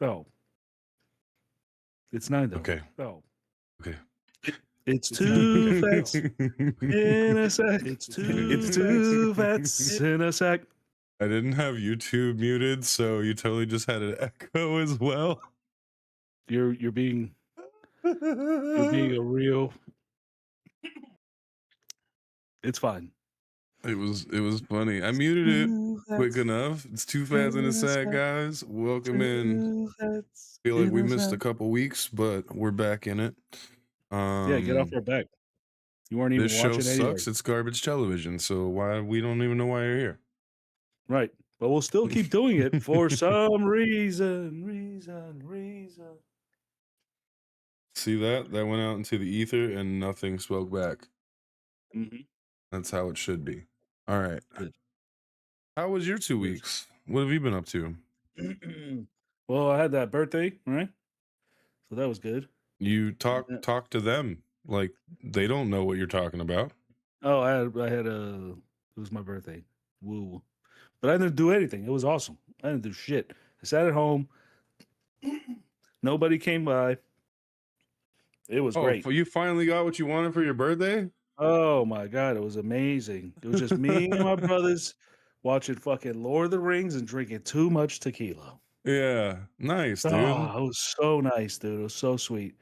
No, it's $9. Okay. No, Okay. it's two Okay. fats in a sack. It's two fats in a sack. I didn't have YouTube muted, so you totally just had an echo as well. You're being a real. It's fine. It was funny. I muted it quick enough. It's too fast in a sack, guys. Welcome in. Feel like we missed a couple weeks, but we're back in it. Yeah, get off our back. You weren't even This show watching anyway. sucks. It's garbage television. So we don't even know why you're here. Right. But we'll still keep doing it for some reason. See that? That went out into the ether and nothing spoke back. Mm-hmm. That's how it should be. All right. Good. How was your 2 weeks? What have you been up to? Well, I had that birthday, right? So that was good. You talk to them like they don't know what you're talking about. Oh, I had it was my birthday. Woo. But I didn't do anything. It was awesome. I didn't do shit. I sat at home. Nobody came by. It was great. You finally got what you wanted for your birthday? Oh my god, it was amazing. It was just me and my brothers watching fucking Lord of the Rings and drinking too much tequila. Yeah, nice, dude. Oh, it was so nice, dude. It was so sweet.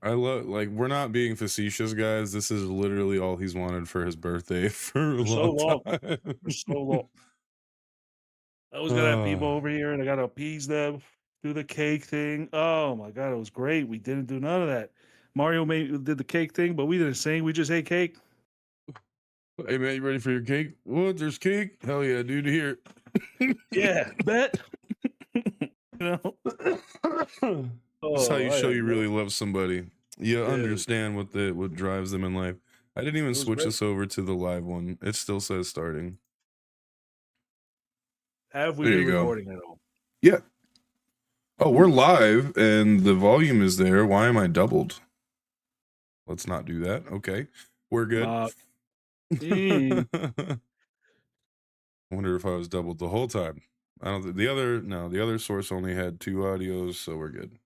I love, like, we're not being facetious, guys. This is literally all he's wanted for his birthday for a long time. For so long. I was gonna have people over here, and I gotta appease them, do the cake thing. Oh my god, it was great. We didn't do none of that. Mario did the cake thing, but we didn't sing. We just ate cake. Hey man, you ready for your cake? What? There's cake? Hell yeah, dude! Here. Yeah, bet. You know. That's how you show you really love somebody. You understand what drives them in life. I didn't even switch this over to the live one. It still says starting. Have we been recording at all? Yeah. Oh, we're live and the volume is there. Why am I doubled? Let's not do that. Okay. We're good. I wonder if I was doubled the whole time. I don't think the other source only had 2 audios, so we're good.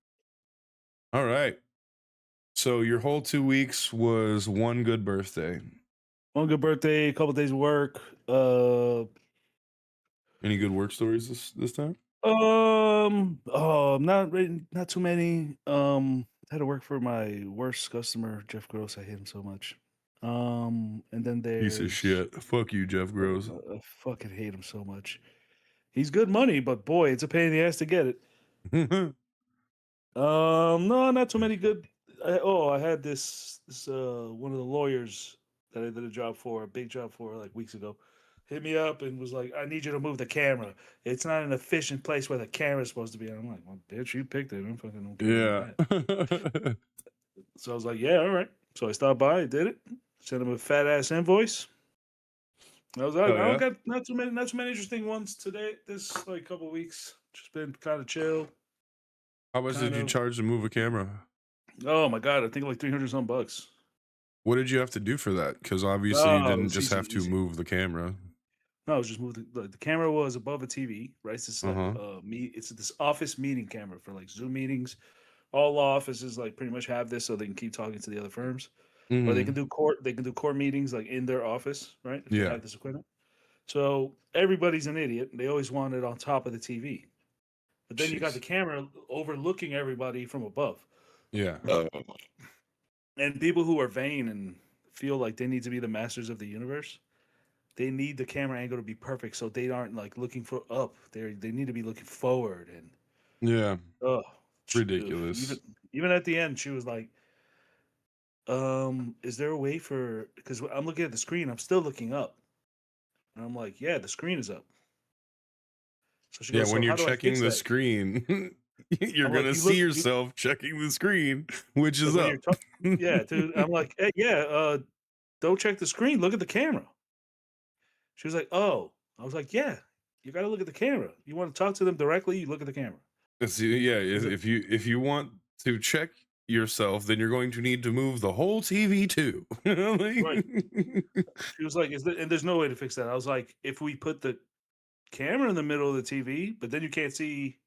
All right. So your whole 2 weeks was one good birthday. One good birthday, a couple days of work. Any good work stories this time? Not too many. I had to work for my worst customer, Jeff Gross. I hate him so much. And then there's piece of shit. Fuck you, Jeff Gross. I fucking hate him so much. He's good money, but boy, it's a pain in the ass to get it. No, not too many good. I had this one of the lawyers that I did a big job for like weeks ago, hit me up and was like, "I need you to move the camera. It's not an efficient place where the camera's supposed to be." And I'm like, "Well, bitch, you picked it. I'm fucking yeah." So I was like, "Yeah, all right." So I stopped by, I did it, sent him a fat ass invoice. I was like, I got not too many interesting ones today. This like couple weeks, just been kind of chill. How much did you charge to move a camera? Oh my god, I think like $300 some bucks. What did you have to do for that? Because obviously you didn't just have to move the camera. No, I was just moving. The camera was above a TV, right? It's like it's this office meeting camera for like Zoom meetings. All offices like pretty much have this, so they can keep talking to the other firms, or they can do court. They can do court meetings like in their office, right? If they have this equipment. So everybody's an idiot. They always want it on top of the TV, but then you got the camera overlooking everybody from above. Yeah. And people who are vain and feel like they need to be the masters of the universe, they need the camera angle to be perfect, so they aren't like looking for up. They need to be looking forward. And yeah, ridiculous. Even at the end, she was like, "Is there a way for?" Because I'm looking at the screen, I'm still looking up, and I'm like, "Yeah, the screen is up." So she goes, when you're checking the screen, you're gonna see yourself checking the screen, which is up. Yeah, dude. I'm like, hey, yeah. Don't check the screen. Look at the camera. She was like, "Oh." I was like, "Yeah, you got to look at the camera. You want to talk to them directly, you look at the camera." Yeah, if you want to check yourself, then you're going to need to move the whole TV too. Right. She was like, and there's no way to fix that. I was like, if we put the camera in the middle of the TV, but then you can't see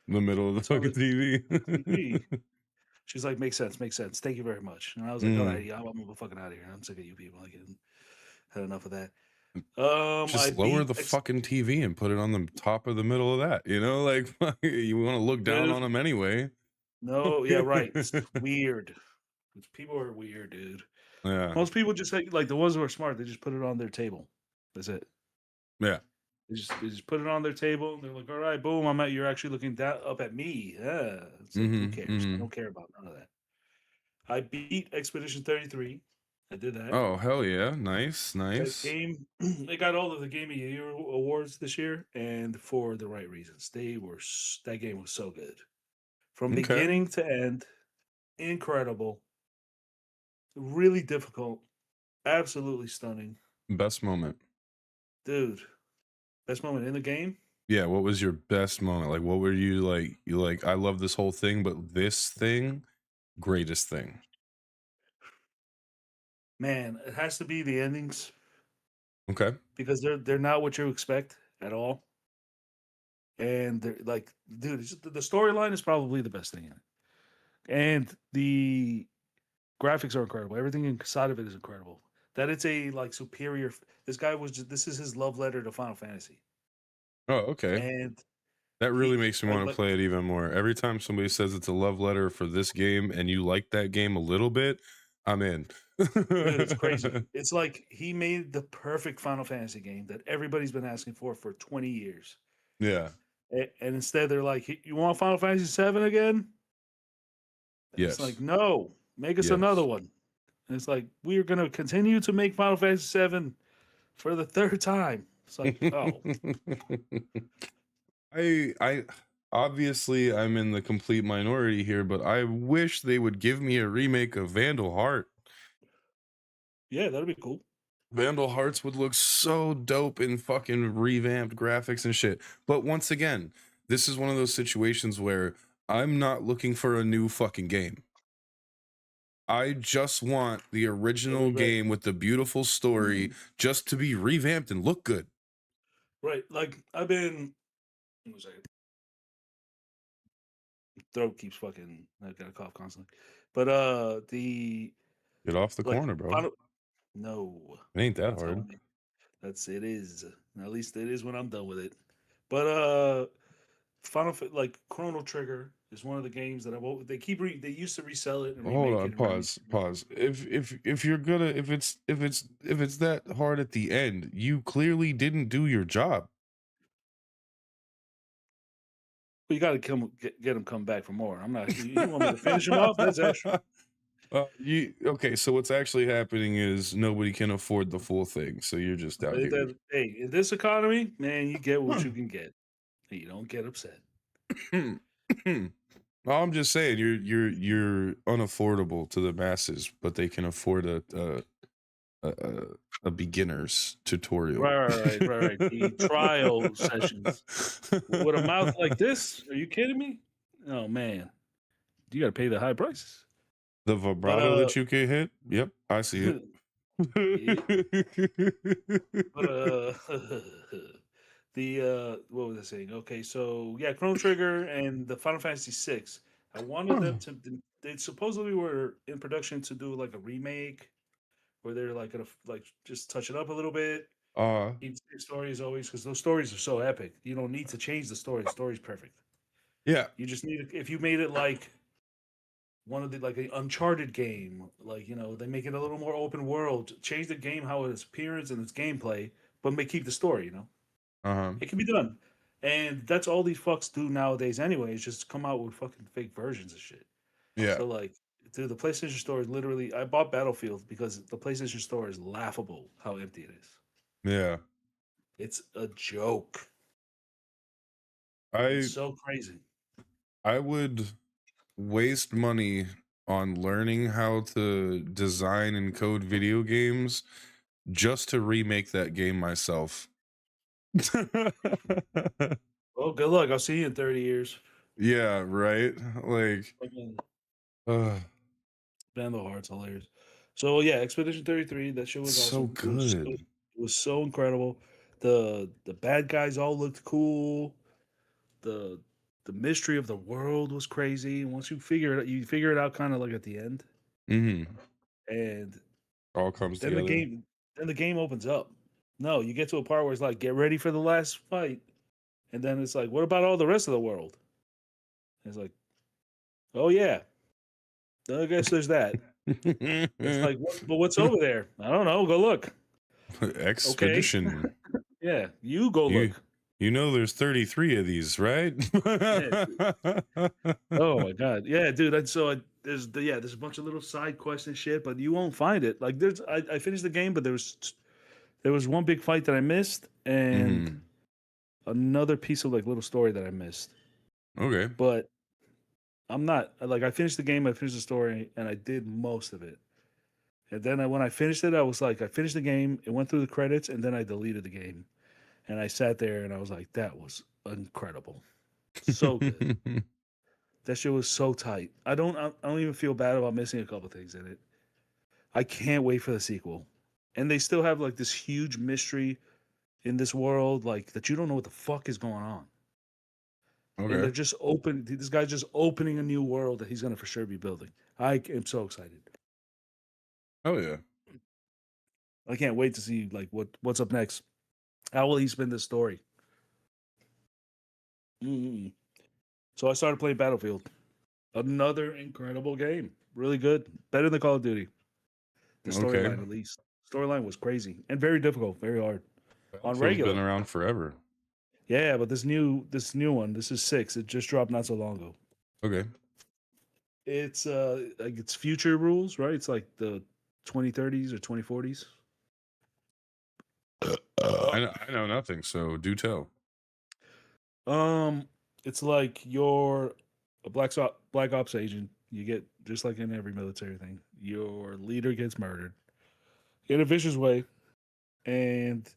In the middle of the So fucking TV. TV. She's like, makes sense. Thank you very much. And I was like, all right, yeah, I'm fucking out of here. I'm sick of you people. I had enough of that. I Just lower beat the fucking TV and put it on the top of the middle of that. You know, like you want to look down on them anyway. No, yeah, right. It's weird. People are weird, dude. Yeah. Most people just like the ones who are smart. They just put it on their table. That's it. Yeah. They just put it on their table. And they're like, all right, boom. You're actually looking down up at me. Yeah. It's like, who cares? I don't care about none of that. I beat Expedition 33. I did that. Oh, hell yeah. Nice. That Nice. game, they got all of the Game of the Year awards this year, and for the right reasons. That game was so good. From Okay. beginning to end, incredible. Really difficult. Absolutely stunning. Best moment. Dude. Best moment in the game? Yeah, what was your best moment? Like, what were you like, I love this whole thing, but this thing, greatest thing. Man, it has to be the endings. Okay. Because they're not what you expect at all. And they're like, dude, the storyline is probably the best thing in it. And the graphics are incredible. Everything inside of it is incredible. That it's a like superior. This is his love letter to Final Fantasy. Oh, okay. And that really makes me want to play it even more. Every time somebody says it's a love letter for this game and you like that game a little bit, I'm in. Dude, it's crazy. It's like he made the perfect Final Fantasy game that everybody's been asking for 20 years. Yeah. And instead they're like, you want Final Fantasy 7 again? Yes. It's like, no, make us another one. And it's like, we are going to continue to make Final Fantasy 7 for the third time. It's like, oh. I obviously I'm in the complete minority here, but I wish they would give me a remake of Vandal Heart. Yeah, that'd be cool. Vandal Hearts would look so dope in fucking revamped graphics and shit. But once again, this is one of those situations where I'm not looking for a new fucking game. I just want the original game with the beautiful story just to be revamped and look good. Right. Like, I've been... Throat keeps fucking... I gotta cough constantly. But, Get off the corner, bro. No. It ain't that hard. It is. At least it is when I'm done with it. But, Chrono Trigger is one of the games that they used to resell it and hold on, pause. If you're gonna if it's that hard at the end, you clearly didn't do your job. You got to get him come back for more. I'm not. You want me to finish him off? That's extra. Okay, so what's actually happening is nobody can afford the full thing, so you're just out here. Hey, in this economy, man, you get what you can get. You don't get upset. I'm just saying you're unaffordable to the masses, but they can afford a beginner's tutorial. Right. The trial sessions with a mouth like this. Are you kidding me? Oh man, you got to pay the high prices. The vibrato that you can hit. Yep, I see it. But what was I saying? Okay, so yeah, Chrono Trigger and the Final Fantasy VI. I wanted them to. They supposedly were in production to do like a remake, where they're like gonna just touch it up a little bit. Keep the story as always, because those stories are so epic. You don't need to change the story. The story's perfect. Yeah. You just need if you made it like one of the like an Uncharted game, like they make it a little more open world. Change the game how its appearance and its gameplay, but keep the story. It can be done, and that's all these fucks do nowadays. Anyway, is just come out with fucking fake versions of shit. Yeah. So like, dude, the PlayStation Store is literally. I bought Battlefield because the PlayStation Store is laughable how empty it is. Yeah. It's a joke. It's so crazy. I would waste money on learning how to design and code video games just to remake that game myself. Well, good luck. I'll see you in 30 years. Yeah, right? Like Vandal Heart's hilarious. So yeah, Expedition 33, that show was so awesome. good. It was so incredible. The bad guys all looked cool. The The mystery of the world was crazy. Once you figure it out kind of like at the end, Mm-hmm. and All comes then the together. game then the game opens up. No, you get to a part where it's like, get ready for the last fight, and then it's like, what about all the rest of the world? And it's like, oh yeah, I guess there's that. It's like, but what's over there? I don't know. Go look. Okay, Expedition. yeah, you go You look. you know there's 33 of these, right? Yeah. Oh my god, yeah, dude. There's a bunch of little side quests and shit, but you won't find it. Like I finished the game, but there was one big fight that I missed, and Mm-hmm. another piece of like little story that I missed. Okay. But I'm not like I finished the game, I finished the story, and I did most of it. And then when I finished it, I was like, I finished the game, it went through the credits, and then I deleted the game. And I sat there and I was like, that was incredible, so good. That shit was so tight. I don't even feel bad about missing a couple things in it. I can't wait for the sequel. And they still have like this huge mystery in this world, like that you don't know what the fuck is going on. And they're Okay. just open. This guy's just opening a new world that he's gonna for sure be building. I am so excited. Oh yeah. I can't wait to see like what's up next. How will he spin this story? Mm. So I started playing Battlefield. Another incredible game. Really good. Better than Call of Duty. The Okay. storyline, at least. Storyline was crazy and very difficult, very hard on Battlefield's been regular. around forever. Yeah, but this new one, this is 6. It just dropped not so long ago. Okay. It's like it's future rules, right? It's like the 2030s or 2040s. I know nothing, so do tell. Um, it's like you're a black ops agent. You get just like in every military thing. Your leader gets murdered in a vicious way, and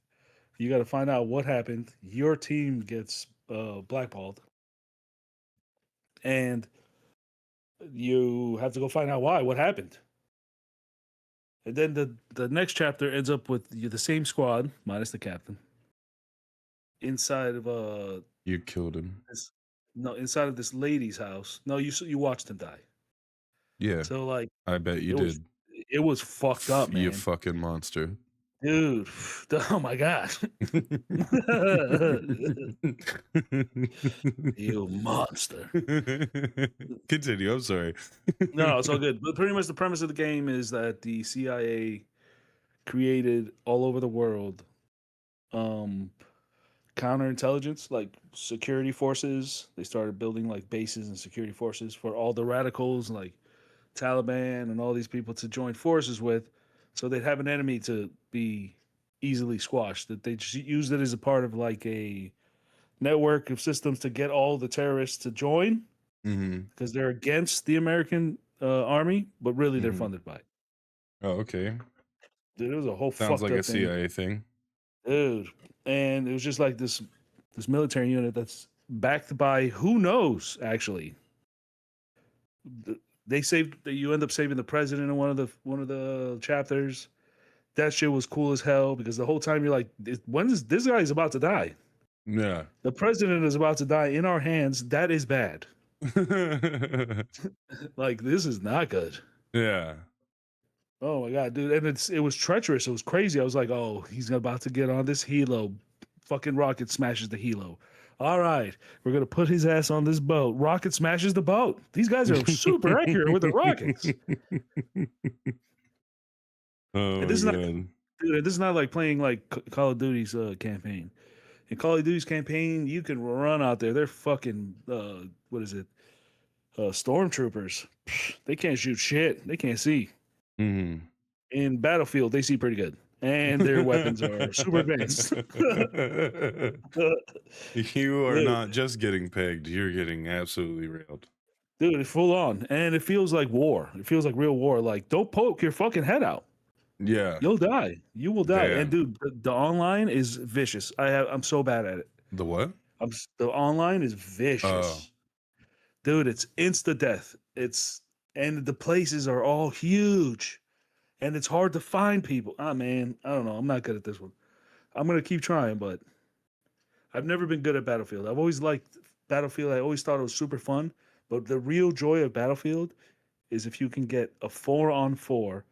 you got to find out what happened. Your team gets blackballed, and you have to go find out why. What happened? And then the next chapter ends up with the same squad minus the captain inside of You killed him. this no inside of this lady's house. No, you watched him die. Yeah, So like I bet you it was did. it was fucked up, You man. fucking monster. Dude, oh my god. You monster. Continue. I'm sorry. No, it's all good. But pretty much the premise of the game is that the CIA created all over the world um counterintelligence, like security forces. They started building like bases and security forces for all the radicals, like Taliban and all these people to join forces with, so they'd have an enemy to be easily squashed. That they just used it as a part of like a network of systems to get all the terrorists to join Mm-hmm. because they're against the American army, but really they're Mm-hmm. funded by it. Oh, okay. Dude, it was a whole Sounds fucked like a up thing, CIA thing. dude. And it was just like this military unit that's backed by who knows actually. They saved that you end up saving the president in one of the chapters. That shit was cool as hell because the whole time you're like, when is this guy is about to die? Yeah. The president is about to die in our hands. That is bad. Like this is not good. Yeah. Oh my god, dude! And it was treacherous. It was crazy. I was like, oh, he's about to get on this helo. Fucking rocket smashes the helo. All right, we're gonna put his ass on this boat. Rocket smashes the boat. These guys are super accurate with the rockets. Oh And my this is not, god. dude. This is not like playing like Call of Duty's campaign. In Call of Duty's campaign, you can run out there. They're fucking what is it? Stormtroopers. They can't shoot shit. They can't see. Mm-hmm. In Battlefield, they see pretty good, and their weapons are super advanced. You are dude, not just getting pegged, you're getting absolutely railed. dude, it's full on, and it feels like war. It feels like real war. Like, don't poke your fucking head out. Yeah. You'll die. You will die. And Damn. dude, the online is vicious. I'm so bad at it. The what? The online is Oh. vicious. Dude, it's insta death. And the places are all huge. And it's hard to find people. Ah man, I don't know. I'm not good at this one. I'm gonna keep trying, but I've never been good at Battlefield. I've always liked Battlefield, I always thought it was super fun, but the real joy of Battlefield is if you can get a 4-on-4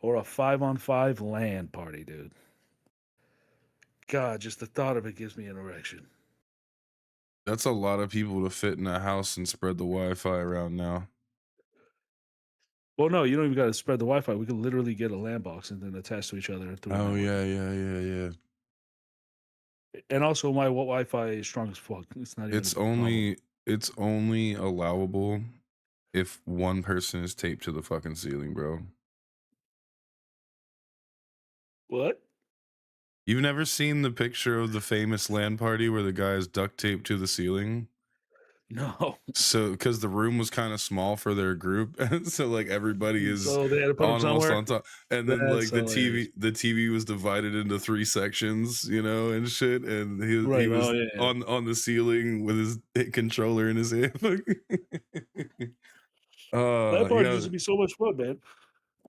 or a 5-on-5 LAN party, dude. God, just the thought of it gives me an erection. That's a lot of people to fit in a house and spread the Wi-Fi around now. Well, no, you don't even got to spread the Wi-Fi. We can literally get a LAN box and then attach to each other through. Oh yeah. And also, my Wi-Fi is strong as fuck. It's not even. It's only allowable if one person is taped to the fucking ceiling, bro. What? You've never seen the picture of the famous LAN party where the guy is duct taped to the ceiling? No. So, because the room was kind of small for their group, so like everybody is So they had to put them almost somewhere. on top, and then That's like hilarious. the TV was divided into 3 sections, you know, and shit, and he Right. was Oh yeah. on the ceiling with his controller in his hand. That You part used know, to be so much fun, man.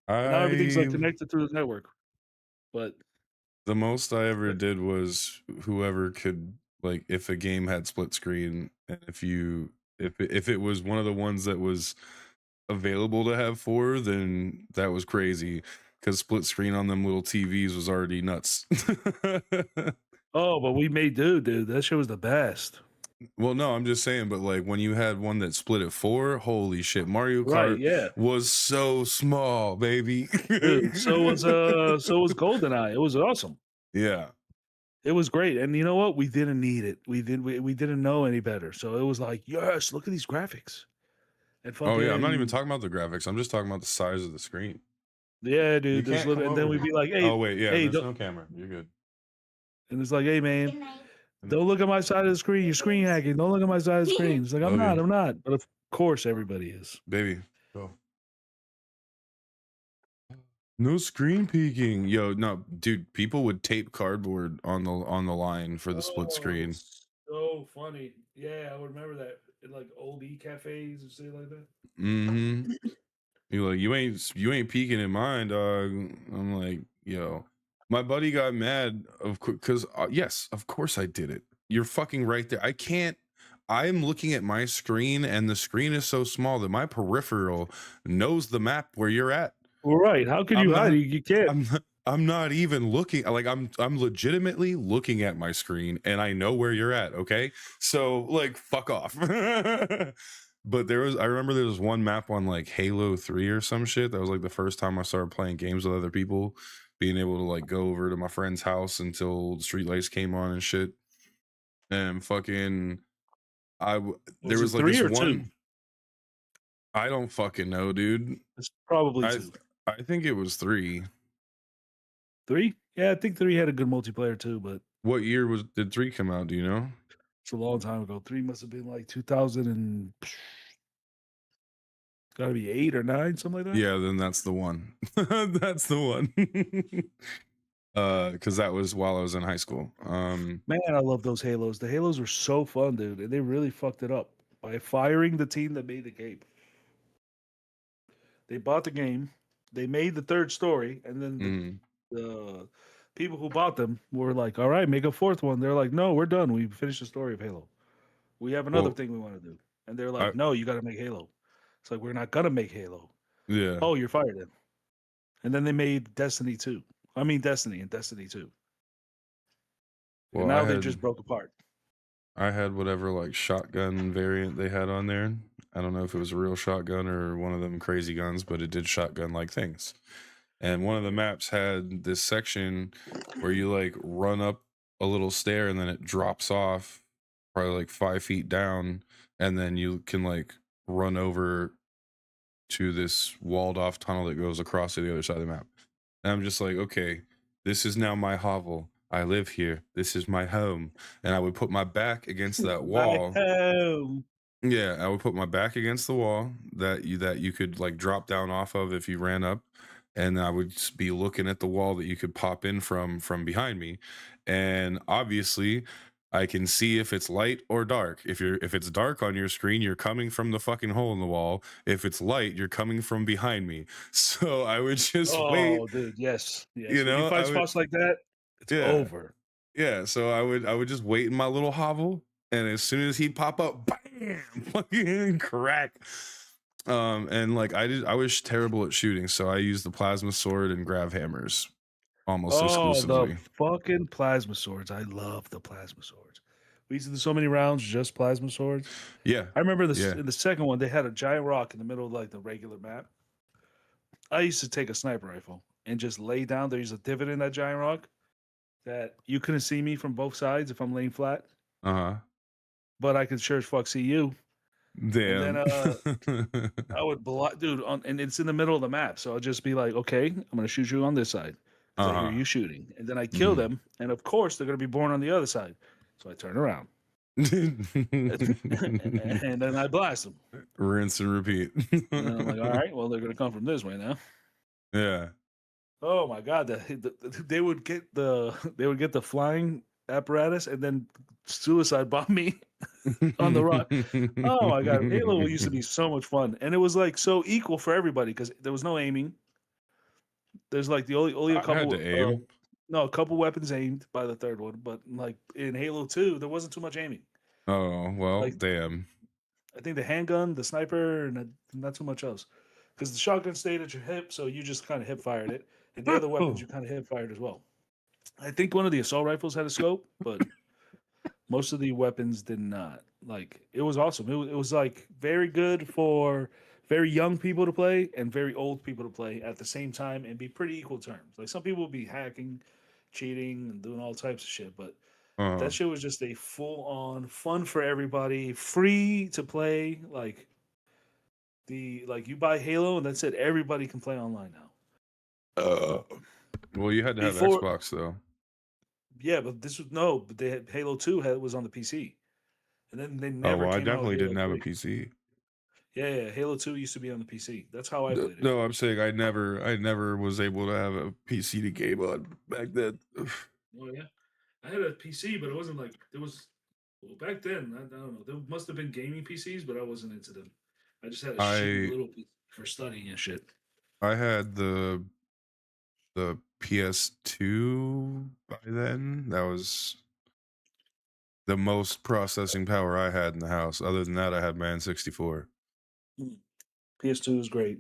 And now everything's like I connected through the network. But the most I ever did was whoever could, like, if a game had split screen, and if it was one of the ones that was available to have 4, then that was crazy, because split screen on them little TVs was already nuts. oh, but we made dude. That shit was the best. Well, no, I'm just saying, but like when you had one that split at 4, holy shit, Mario Right, Kart yeah. was so small, baby. Dude, so was GoldenEye. It was awesome. Yeah. It was great. And you know what? We didn't need it. We didn't know any better. So it was like, yes, look at these graphics. And Oh yeah, I'm not even fucking talking about the graphics. I'm just talking about the size of the screen. yeah, You dude. There's can't come little, and then over we'd here. be like, Oh hey, wait, yeah, hey, there's don't, no camera. You're good. and it's like, hey, man, Good night. don't look at my side of the screen. You're screen hacking. Don't look at my side of the screen. It's like, I'm Love you. not. But of course, everybody is. Baby, go. No screen peeking. Yo, no, dude, people would tape cardboard on the line for the split screen. So funny. Yeah, I would remember that in like old cafes and shit like that. Mm-hmm. You're like, you ain't peeking in mine, dog. I'm like, yo. My buddy got mad because yes, of course I did it. You're fucking right there. I'm looking at my screen, and the screen is so small that my peripheral knows the map where you're at. Well, right. How can you hide? You can't. I'm not even looking. Like I'm legitimately looking at my screen, and I know where you're at. Okay, so like, fuck off. But I remember there was one map on like Halo 3 or some shit. That was like the first time I started playing games with other people, being able to like go over to my friend's house until the street lights came on and shit. And fucking, there was like 3 this or one. 2? I don't fucking know, dude. It's probably 2. I think it was 3. 3? Yeah, I think 3 had a good multiplayer too, but What year did 3 come out? Do you know? it's a long time ago. 3 must have been like 2000 and gotta be 8 or 9, something like that. Yeah, then that's the one. That's the one. Because that was while I was in high school. Man, I love those Halos. The Halos were so fun, dude, and they really fucked it up by firing the team that made the game. They bought the game, they made the 3rd story, and then the people who bought them were like, "All right, make a 4th one." They're like, "No, we're done. We finished the story of Halo. We have another thing we want to do." And they're like, "No, you got to make Halo." It's like, "We're not gonna make Halo." Yeah. Oh, you're fired then. And then they made Destiny 2. I mean Destiny and Destiny 2. Well, and now they just broke apart. I had whatever like shotgun variant they had on there. I don't know if it was a real shotgun or one of them crazy guns, but it did shotgun like things. And one of the maps had this section where you like run up a little stair and then it drops off probably like 5 feet down, and then you can like run over to this walled off tunnel that goes across to the other side of the map. And I'm just like, okay, this is now my hovel. I live here. This is my home. And I would put my back against that wall. Yeah, I would put my back against the wall that you could like drop down off of if you ran up, and I would just be looking at the wall that you could pop in from behind me. And obviously, I can see if it's light or dark. If it's dark on your screen, you're coming from the fucking hole in the wall. If it's light, you're coming from behind me. So I would just wait. Oh, dude, yes. You know, when you fight spots like that, it's over. Yeah, so I would just wait in my little hovel, and as soon as he'd pop up, bam, fucking crack. And like I was terrible at shooting, so I used the plasma sword and grav hammers almost Oh, the exclusively. fucking plasma swords. I love the plasma swords. We used to do so many rounds just plasma swords. Yeah, I remember yeah. in the second one, they had a giant rock in the middle of like the regular map. I used to take a sniper rifle and just lay down. There's a divot in that giant rock that you couldn't see me from both sides if I'm laying flat, Uh-huh. but I could sure as fuck see you. And then Damn. I would block, dude, and it's in the middle of the map. So I'll just be like, okay, I'm gonna shoot you on this side because I hear Uh-huh. you shooting, and then I kill Mhm. them, and of course they're gonna be born on the other side. So I turn around and then I blast them. Rinse and repeat. And then I'm like, all right, well they're gonna come from this way now. Yeah. Oh my god, they would get the flying apparatus and then suicide bomb me on the rock. Oh my god, Halo used to be so much fun, and it was like so equal for everybody because there was no aiming. There's like the only a I had couple, to aim. no, a couple weapons aimed by the third one, but like in Halo 2, there wasn't too much aiming. Oh, well, Like damn. I think the handgun, the sniper, and not too much else. Because the shotgun stayed at your hip, so you just kind of hip fired it, and the other weapons you kind of hip fired as well. I think one of the assault rifles had a scope, but most of the weapons did not. Like it was awesome. It was like very good for very young people to play and very old people to play at the same time and be pretty equal terms. Like some people would be hacking, cheating, and doing all types of shit, but Uh-huh. that shit was just a full on fun for everybody, free to play. Like you buy Halo and that's it. Everybody can play online now. Well, you had to have Before, Xbox though. yeah, but this was no, but they had Halo 2 was on the PC. And then they Oh, never well, I came out with definitely Halo didn't have a 3. PC. Yeah, Halo 2 used to be on the PC. That's how I played it. No, I'm saying I never was able to have a PC to game on back then. Oh yeah, I had a PC, but it wasn't like there was. Well, back then, I don't know. There must have been gaming PCs, but I wasn't into them. I just had a shitty I little PC for studying and shit. I had the PS2 by then. That was the most processing power I had in the house. Other than that, I had my N64. PS2 is great.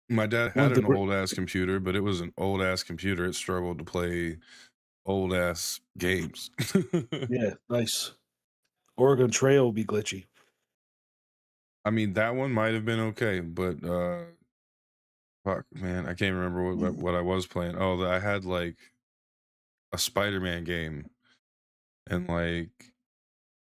My dad One had of the an old ass computer, but it was an old ass computer. It struggled to play old ass games. yeah, nice. Oregon Trail will be glitchy. I mean, that one might have been okay, but fuck, man, I can't remember what I was playing. Oh, I had like a Spider-Man game, and like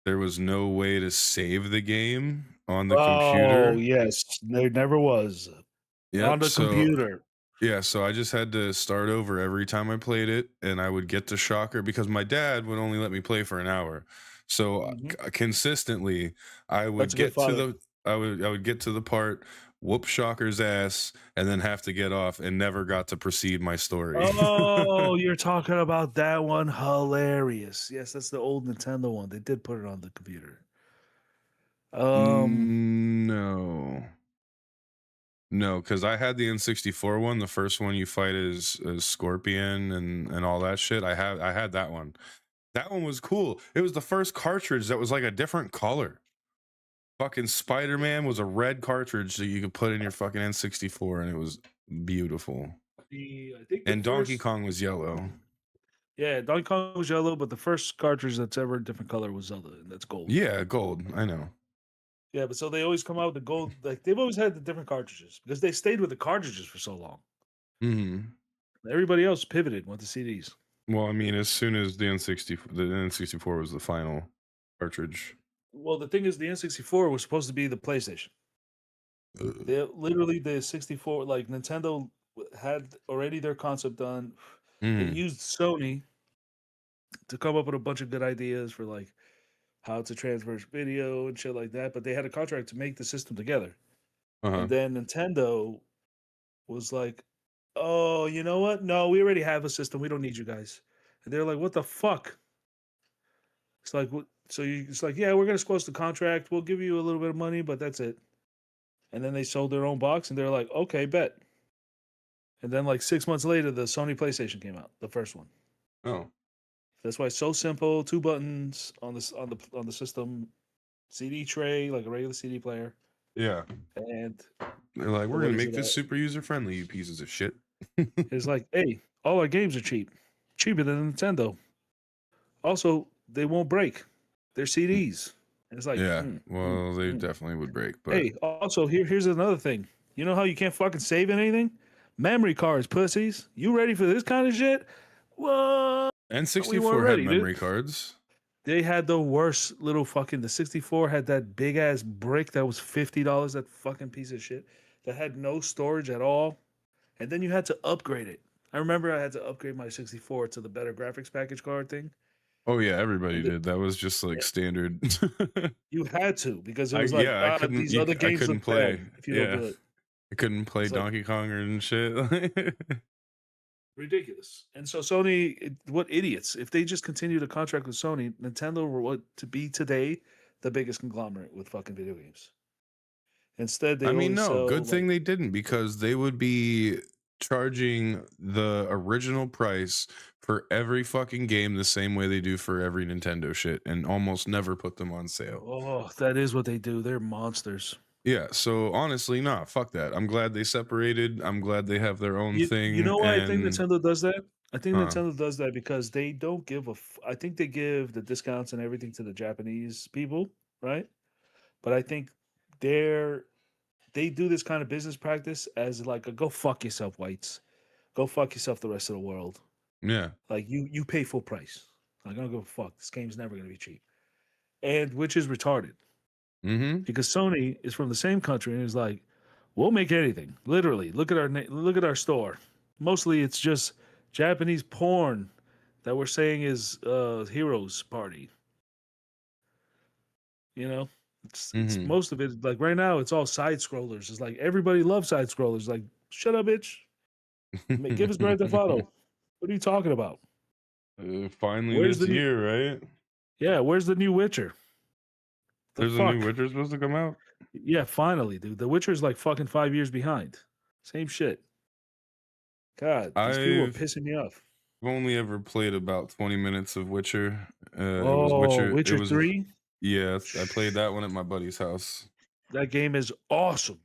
there was no way to save the game on the Oh computer. yes, there never was on Yep. the So computer. yeah, so I just had to start over every time I played it, and I would get to Shocker because my dad would only let me play for an hour. So Mhm. consistently, I That's would a good get to father. the I would get to the part, whoop Shocker's ass, and then have to get off, and never got to proceed my story. Oh, you're talking about that one? Hilarious. Yes, that's the old Nintendo one. They did put it on the computer. No. No, because I had the N64 one. The first one you fight is Scorpion and all that shit. I had that one. That one was cool. It was the first cartridge that was like a different color. Fucking Spider-Man was a red cartridge that you could put in your fucking N64, and it was beautiful. I think the And Donkey first, Kong was yellow. yeah, Donkey Kong was yellow, but the first cartridge that's ever a different color was Zelda, and that's gold. Yeah, gold. I know. Yeah, but so they always come out with the gold. Like they've always had the different cartridges because they stayed with the cartridges for so long. Hmm. Everybody else pivoted, went to CDs. Well, I mean, as soon as the N64 was the final cartridge. Well, the thing is, the N64 was supposed to be the PlayStation. They literally the 64, like Nintendo had already their concept done. They Mm. used Sony to come up with a bunch of good ideas for like how to transfer video and shit like that, but they had a contract to make the system together. Uh-huh. And then Nintendo was like, "Oh, you know what? No, we already have a system. We don't need you guys." And they're like, "What the fuck?" It's like, it's like, yeah, we're gonna squash the contract. We'll give you a little bit of money, but that's it. And then they sold their own box, and they're like, "Okay, bet." And then like 6 months later, the Sony PlayStation came out, the first one. Oh. That's why it's so simple. 2 buttons on the system, CD tray like a regular CD player, Yeah. and They're like, we're what gonna is make it? this super user friendly, you pieces of shit. It's like, hey, all our games are cheap, cheaper than Nintendo. Also, they won't break. They're CDs. And it's like, Yeah. Well, they definitely would break, but Hey, also here's another thing. You know how you can't fucking save anything? Memory cards, pussies. You ready for this kind of shit? What? We N64 weren't had ready, dude. memory cards. They had the worst little fucking. The 64 had that big ass brick that was $50. That fucking piece of shit that had no storage at all, and then you had to upgrade it. I remember I had to upgrade my 64 to the better graphics package card thing, Oh yeah, everybody and did. That was just like yeah, standard. you had to because it I was like, yeah, I couldn't these other I games couldn't look bad play. if you don't Yeah. do it. I couldn't play It's like Donkey Kong and shit. ridiculous. And so Sony, what idiots! If they just continue to contract with Sony, Nintendo were what to be today the biggest conglomerate with fucking video games. Instead, I they mean, only no, sell good like, thing they didn't because they would be charging the original price for every fucking game the same way they do for every Nintendo shit and almost never put them on sale. oh, that is what they do. They're monsters. Yeah, so honestly, nah, fuck that. I'm glad they separated. I'm glad they have their own You thing know why I think and Nintendo does that? I think uh Nintendo does that because they don't give a. I think they give the discounts and everything to the Japanese people, right? But I think they're they do this kind of business practice as like a go fuck yourself, whites. Go fuck yourself, the rest of the world. yeah. Like you pay full price. Like, I don't give a fuck. This game's never gonna be cheap. And which is retarded. Mm-hmm. Because Sony is from the same country and is like, we'll make anything. Literally. Look at our store. Mostly it's just Japanese porn that we're saying is Heroes Party. You know? It's Mm-hmm. most of it like right now it's all side scrollers. It's like everybody loves side scrollers. Like, shut up, bitch. Give us Grand Theft Auto. What are you talking about? Finally Where's this the new year, right? Yeah, where's the new Witcher? The There's a new fuck? Witcher supposed to come out. Yeah, finally, dude. The Witcher's like fucking 5 years behind. Same shit. God, these people are I've pissing me off. only ever played about 20 minutes of Witcher. It was Oh, Witcher. It Witcher was 3? yeah. I played that one at my buddy's house. That game is awesome.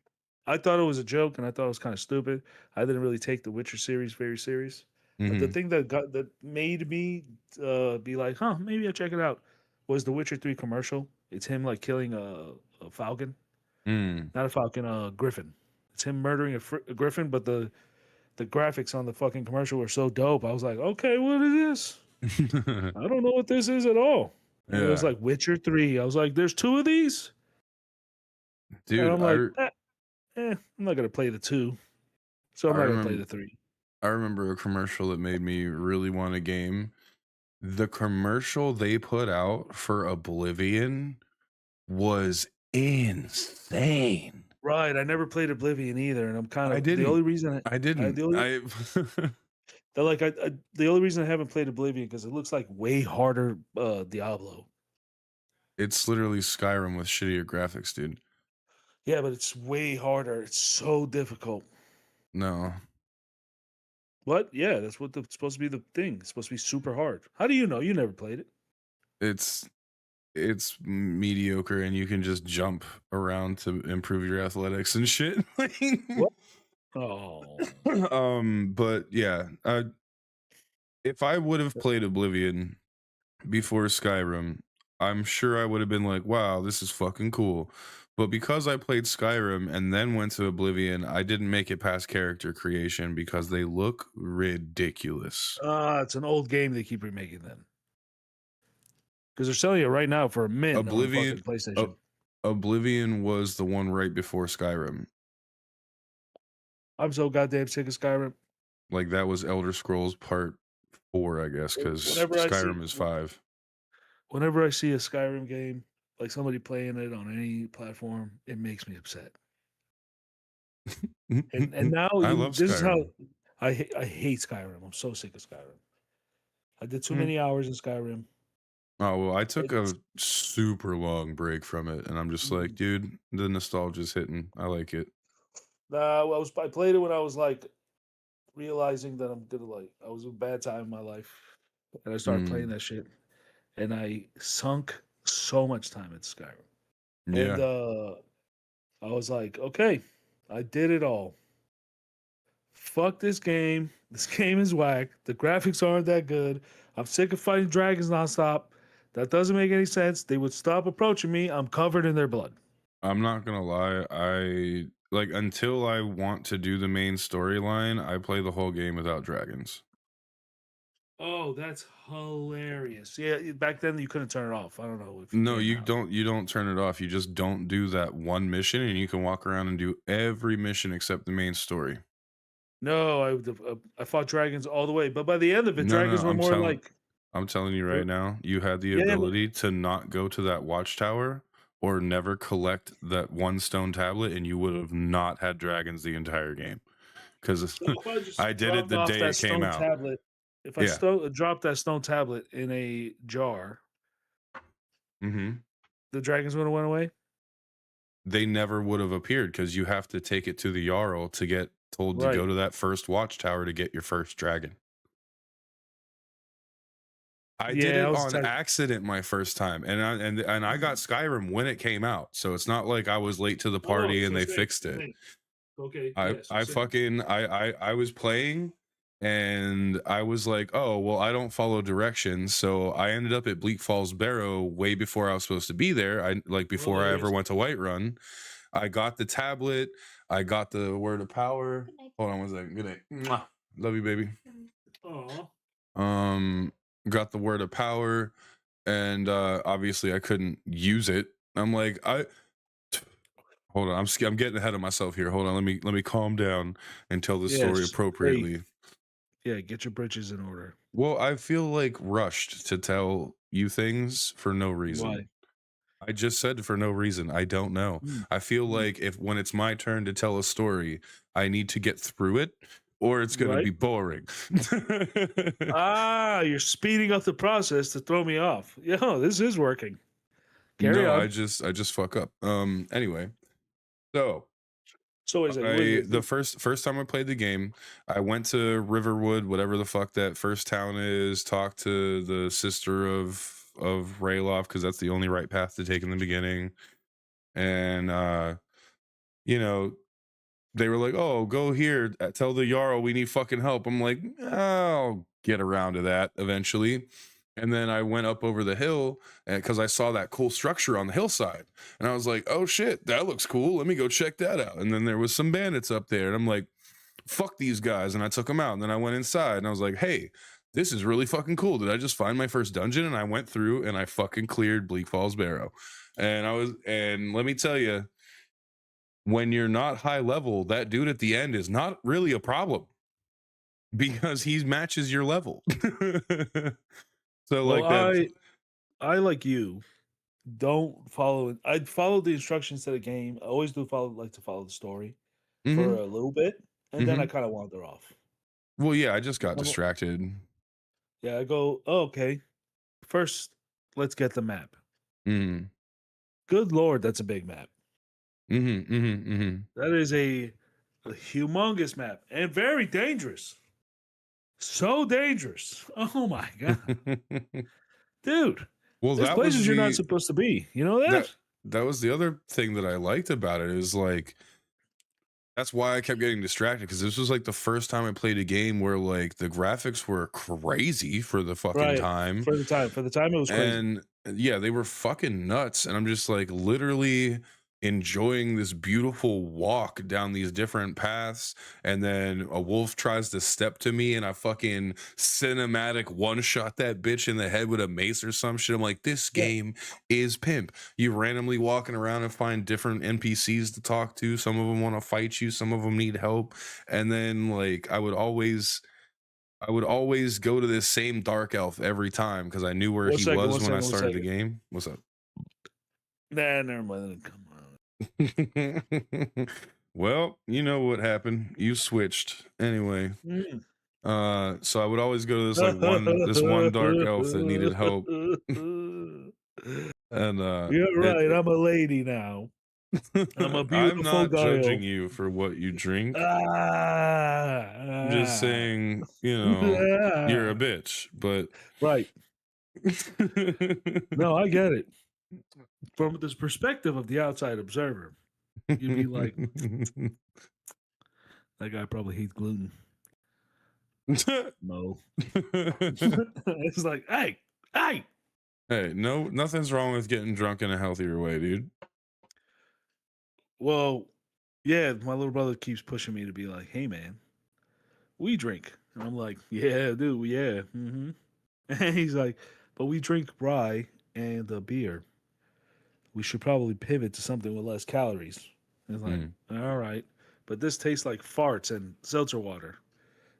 I thought it was a joke and I thought it was kind of stupid. I didn't really take the Witcher series very serious. But the Mm-hmm. thing that made me be like, huh, maybe I'll check it out was the Witcher 3 commercial. It's him like killing a falcon. Mm. Not a falcon, a griffin. It's him murdering a griffin, but the graphics on the fucking commercial were so dope. I was like, okay, what is this? I don't know what this is at all. And it was Yeah, like Witcher 3. I was like, there's 2 of these? And dude. I'm like, I'm not gonna play the 2. So I'm I not gonna play remember the 3. I remember a commercial that made me really want a game. The commercial they put out for Oblivion was insane. Right. I never played Oblivion either. And I'm kind I of the didn't. only reason I I didn't. the only I that like I the only reason I haven't played Oblivion because it looks like way harder Diablo. It's literally Skyrim with shittier graphics, dude. Yeah, but it's way harder. It's so difficult. No. What? Yeah, that's it's supposed to be the thing. It's supposed to be super hard. How do you know? You never played it. It's it's mediocre and you can just jump around to improve your athletics and shit. What? Oh. But yeah, if I would have played Oblivion before Skyrim, I'm sure I would have been like, wow, this is fucking cool. But because I played Skyrim and then went to Oblivion, I didn't make it past character creation because they look ridiculous. It's an old game they keep remaking then. Because they're selling it right now for a mint on Oblivion fucking PlayStation. Oblivion was the one right before Skyrim. I'm so goddamn sick of Skyrim. Like that was Elder Scrolls Part 4, I guess, because Skyrim is 5. Whenever I see a Skyrim game, like somebody playing it on any platform, it makes me upset. And now I love this is how Skyrim. I hate Skyrim. I'm so sick of Skyrim. I did too Mm. many hours in Skyrim. Oh, well, I took a super long break from it, and I'm just like, dude, the nostalgia's hitting. I like it. Nah, I played it when I was like realizing that I was in a bad time in my life. and I started playing Mm, that shit, and I sunk so much time in Skyrim. And yeah. I was like, okay, I did it all. Fuck this game. This game is whack. The graphics aren't that good. I'm sick of fighting dragons nonstop. That doesn't make any sense. They would stop approaching me. I'm covered in their blood. I'm not gonna lie. I like until I want to do the main storyline, I play the whole game without dragons. Oh, that's hilarious. Yeah, back then you couldn't turn it off. I don't know if you No, can now. you don't turn it off. You just don't do that one mission and you can walk around and do every mission except the main story. No, I fought dragons all the way, but by the end of it, No, no, dragons were more like I'm telling you they right were- now, you had the yeah, yeah, ability to not go to that watchtower or never collect that one stone tablet and you would have not had dragons the entire game. Because so if I just I did it dropped the off day that it came stone out. tablet, if I Yeah. dropped that stone tablet in a jar, Hmm. the dragons would have went away. They never would have appeared because you have to take it to the Jarl to get told to go Right. to that first watchtower to get your first dragon. I did Yeah, I it was on type. accident my first time, and I got Skyrim when it came out, so it's not like I was late to the Oh, party and so they same, fixed it. same. Okay, I yeah, so I same. fucking I was playing and I was like, "Oh, well, I don't follow directions." So I ended up at Bleak Falls Barrow way before I was supposed to be there. I like before Oh, I yes. ever went to Whiterun. I got the tablet, I got the word of power. Hold on one second. Good night. Mwah. Love you, baby. Oh, Um got the word of power and obviously I couldn't use it. I'm like, I hold on. I'm getting ahead of myself here. Hold on. Let me calm down and tell this story yes. Hey, appropriately. yeah, get your britches in order. Well, I feel like rushed to tell you things for no reason. Why? I just said for no reason. I don't know. Mm, I feel mm. like if when it's my turn to tell a story, I need to get through it or it's going to Right? be boring. Ah, you're speeding up the process to throw me off. Yo, this is working. Carry No, on. I just fuck up. Anyway. So, So is it? Was I it? the first time I played the game, I went to Riverwood, whatever the fuck that first town is, talked to the sister of Rayloff because that's the only right path to take in the beginning. And you know, they were like, "Oh, go here, tell the Jarl we need fucking help." I'm like, "I'll get around to that eventually." And then I went up over the hill because I saw that cool structure on the hillside, and I was like, "Oh shit, that looks cool. Let me go check that out." And then there was some bandits up there, and I'm like, "Fuck these guys!" And I took them out. And then I went inside, and I was like, "Hey, this is really fucking cool. Did I just find my first dungeon?" And I went through, and I fucking cleared Bleak Falls Barrow. And let me tell you, when you're not high level, that dude at the end is not really a problem because he matches your level. So Well, like that. I like you. Don't follow it. I'd follow the instructions to the game. I always do like to follow the story for Hmm. a little bit, and then I Hmm. kind of wander off. Well, yeah, I just got I'm- distracted. yeah, I go. Oh, okay, first let's get the map. Mm. Good lord, that's a big map. Hmm. Hmm. That is a humongous map and very dangerous. So dangerous. Oh my god, Hmm. dude. Well, There's that was places you're not the supposed to be. You know that that? that was the other thing that I liked about it is like that's why I kept getting distracted because this was like the first time I played a game where like the graphics were crazy for the fucking Right. time. For the time, it was crazy. And yeah, they were fucking nuts. And I'm just like literally enjoying this beautiful walk down these different paths. And then a wolf tries to step to me and I fucking cinematic one shot that bitch in the head with a mace or some shit. I'm like, this Yeah. game is pimp. You randomly walking around and find different NPCs to talk to. Some of them want to fight you, some of them need help. And then like I would always go to this same dark elf every time because I knew where One he second. was One when I second. One started the second. game. What's up? Nah, never mind. Come on. Well, you know what happened. You switched. Anyway. Mm. So I would always go to this one dark elf that needed help. And You're right. I'm a lady now. I'm a I'm beautiful not judging girl. you for what you drink. I'm just Ah, saying, you're a ah. bitch, but Right. No, I get it. From this perspective of the outside observer, you'd be like, that guy probably hates gluten. No. It's like, hey. Hey, no, nothing's wrong with getting drunk in a healthier way, dude. Well, yeah, my little brother keeps pushing me to be like, hey, man, we drink. And I'm like, yeah, dude, yeah. Mm-hmm. And he's like, but we drink rye and beer. We should probably pivot to something with less calories. And it's like, Mm. all right. But this tastes like farts and seltzer water.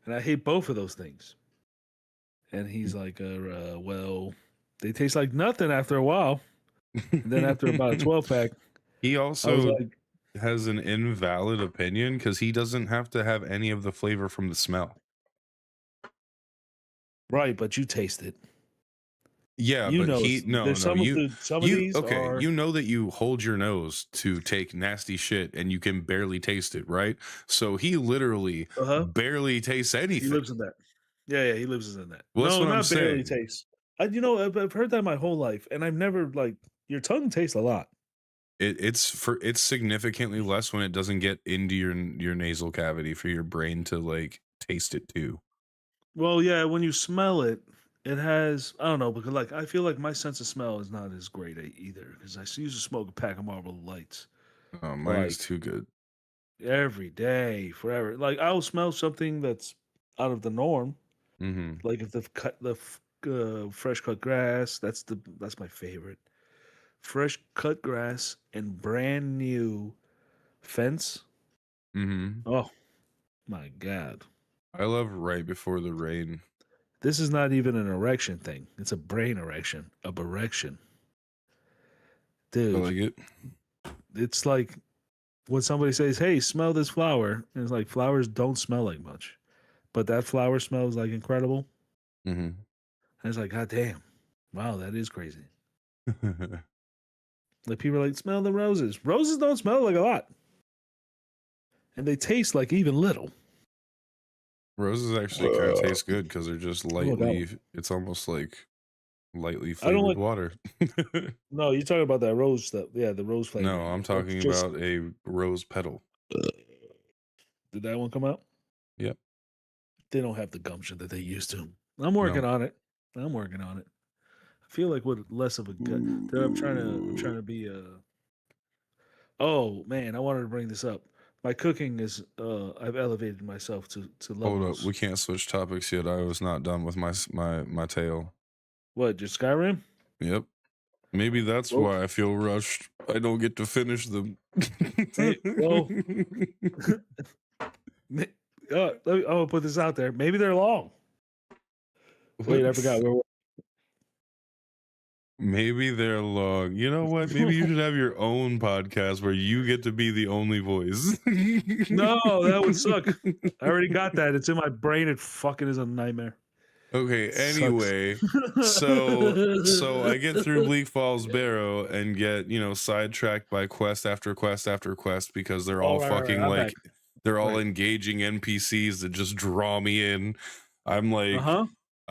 And I hate both of those things. And he's like, well, they taste like nothing after a while. And then after about a 12 pack, He I was also like, has an invalid opinion because he doesn't have to have any of the flavor from the smell. right, but you taste it. Yeah, You but know, there's some of these okay, are. you know that you hold your nose to take nasty shit and you can barely taste it, right? So he literally Uh-huh. barely tastes He anything. lives in that. Yeah, he lives in that. Well, that's No, what I'm not barely saying. taste. I've heard that my whole life, and I've never like your tongue tastes a lot. It's significantly less when it doesn't get into your nasal cavity for your brain to like taste it too. Well, yeah, when you smell it, it has I don't know because like I feel like my sense of smell is not as great either because I used to smoke a pack of Marlboro Lights Mine is like too good. every day, forever. Like I'll smell something that's out of the norm, Mm-hmm. like if they've cut fresh cut grass. That's my favorite. Fresh cut grass and brand new fence. Mm-hmm. Oh my god. I love Right Before the Rain. This is not even an erection thing. It's a brain erection. A berection. I Dude, like it. it's like when somebody says, "Hey, smell this flower." And it's like flowers don't smell like much. But that flower smells like incredible. Mm-hmm. And it's like, God damn. Wow, that is crazy. Like people are like, smell the roses. Roses don't smell like a lot. And they taste like even little. Roses actually kind of taste good because they're just God. it's almost like lightly I don't flavored like water. no, you're talking about that rose stuff. Yeah, the rose No, flavoring. I'm That's talking just about a rose petal. did that one come out? Yep. They don't have the gumption that they used to. I'm working No. on it. I'm working on it. I feel like with less of a gut. I'm trying to be oh man, I wanted to bring this up. My cooking is I've elevated myself to Hold up, levels. we can't switch topics yet. I was not done with my tale. What, just Skyrim? Yep. Maybe that's Well, why I feel rushed. I don't get to finish them. well, I'm gonna put this out there. Maybe they're long. Wait, I forgot What? where. Maybe they're long. You know what? Maybe you should have your own podcast where you get to be the only voice. No, that would suck. I already got that. It's in my brain. It fucking is a nightmare. Okay, It sucks. anyway, so I get through Bleak Falls Barrow and get, sidetracked by quest after quest after quest because they're Oh, all right. fucking I'm back. like they're all Right. engaging NPCs that just draw me in. I'm like Yeah.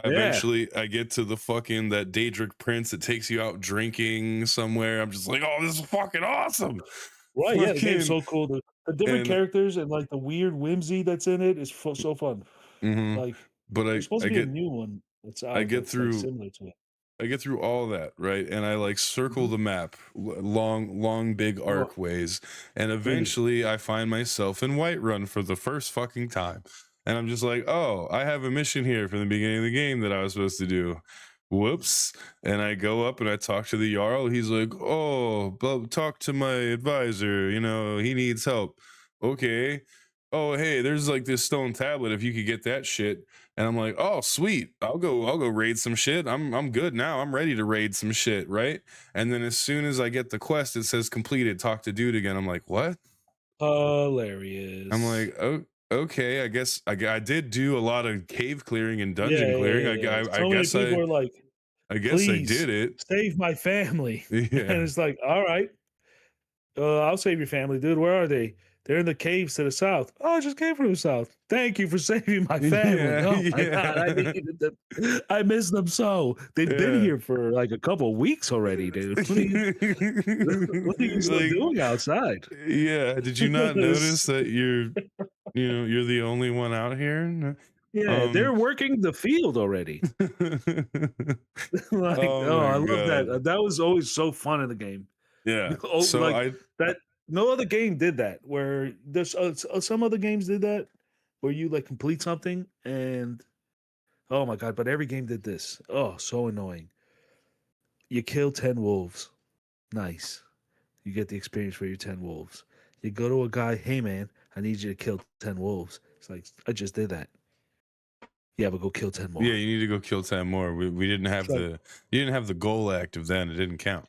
eventually I get to the fucking that Daedric Prince that takes you out drinking somewhere. I'm just like, "Oh, this is fucking awesome." Right. Yeah. The game's Fucking so cool. The different and characters and like the weird whimsy that's in it is so fun. mhm. Like But there's supposed I to be a get new one that's I out get that's like through similar to it. I get through all that, right? And I like circle Mhm. the map, long, big Oh, arcways. And pretty. eventually I find myself in Whiterun for the first fucking time. And I'm just like, oh, I have a mission here from the beginning of the game that I was supposed to do. Whoops. And I go up and I talk to the Jarl. He's like, oh, talk to my advisor. He needs help. Okay. Oh, hey, there's like this stone tablet. If you could get that shit. And I'm like, oh, sweet. I'll go raid some shit. I'm good now. I'm ready to raid some shit, right? And then as soon as I get the quest, it says completed, talk to dude again. I'm like, what? I'm Hilarious. like, oh, okay. I guess I did do a lot of cave clearing and dungeon clearing. Yeah. I So many guess people are like, I guess I please did it. save my family. And Yeah. it's like, all right. I'll save your family, dude. Where are they? They're in the caves to the south. Oh, I just came from the south. Thank you for saving my family. Yeah, Oh my god, I yeah, needed them. I miss them so. They've been yeah. here for like a couple weeks already, dude. What are you still Like, doing outside? yeah. Did you not notice that you're the only one out here? Yeah, they're Um. working the field already. Like, Oh oh, my I love that. god. That was always so fun in the game. Yeah. Oh, So like I that. No other game did that. Where there's some other games did that, where you like complete something and oh my god! But every game did this. Oh, so annoying. You kill 10 wolves. Nice. You get the experience for your 10 wolves. You go to a guy. Hey man, I need you to kill 10 wolves. It's like I just did that. Yeah, but go kill 10 more. yeah, you need to go kill 10 more. We didn't have It's like you didn't have the goal active then. It didn't count.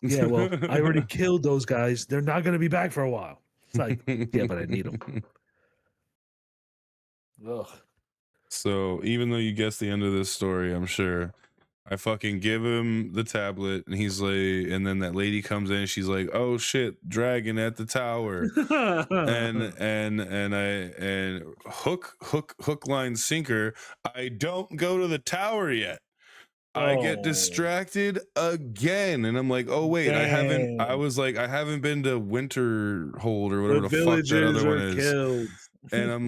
yeah, well, I already killed those guys. They're not going to be back for a while. It's like, yeah, but I need them. Ugh. So even though you guessed the end of this story, I'm sure I fucking give him the tablet and he's like, and then that lady comes in, she's like, oh shit, dragon at the tower. And hook line sinker, I don't go to the tower yet. I get Oh, distracted again, and I'm like, oh wait, I dang. was like, I haven't been to Winterhold or whatever The the fuck that other villagers one are is. killed. And I'm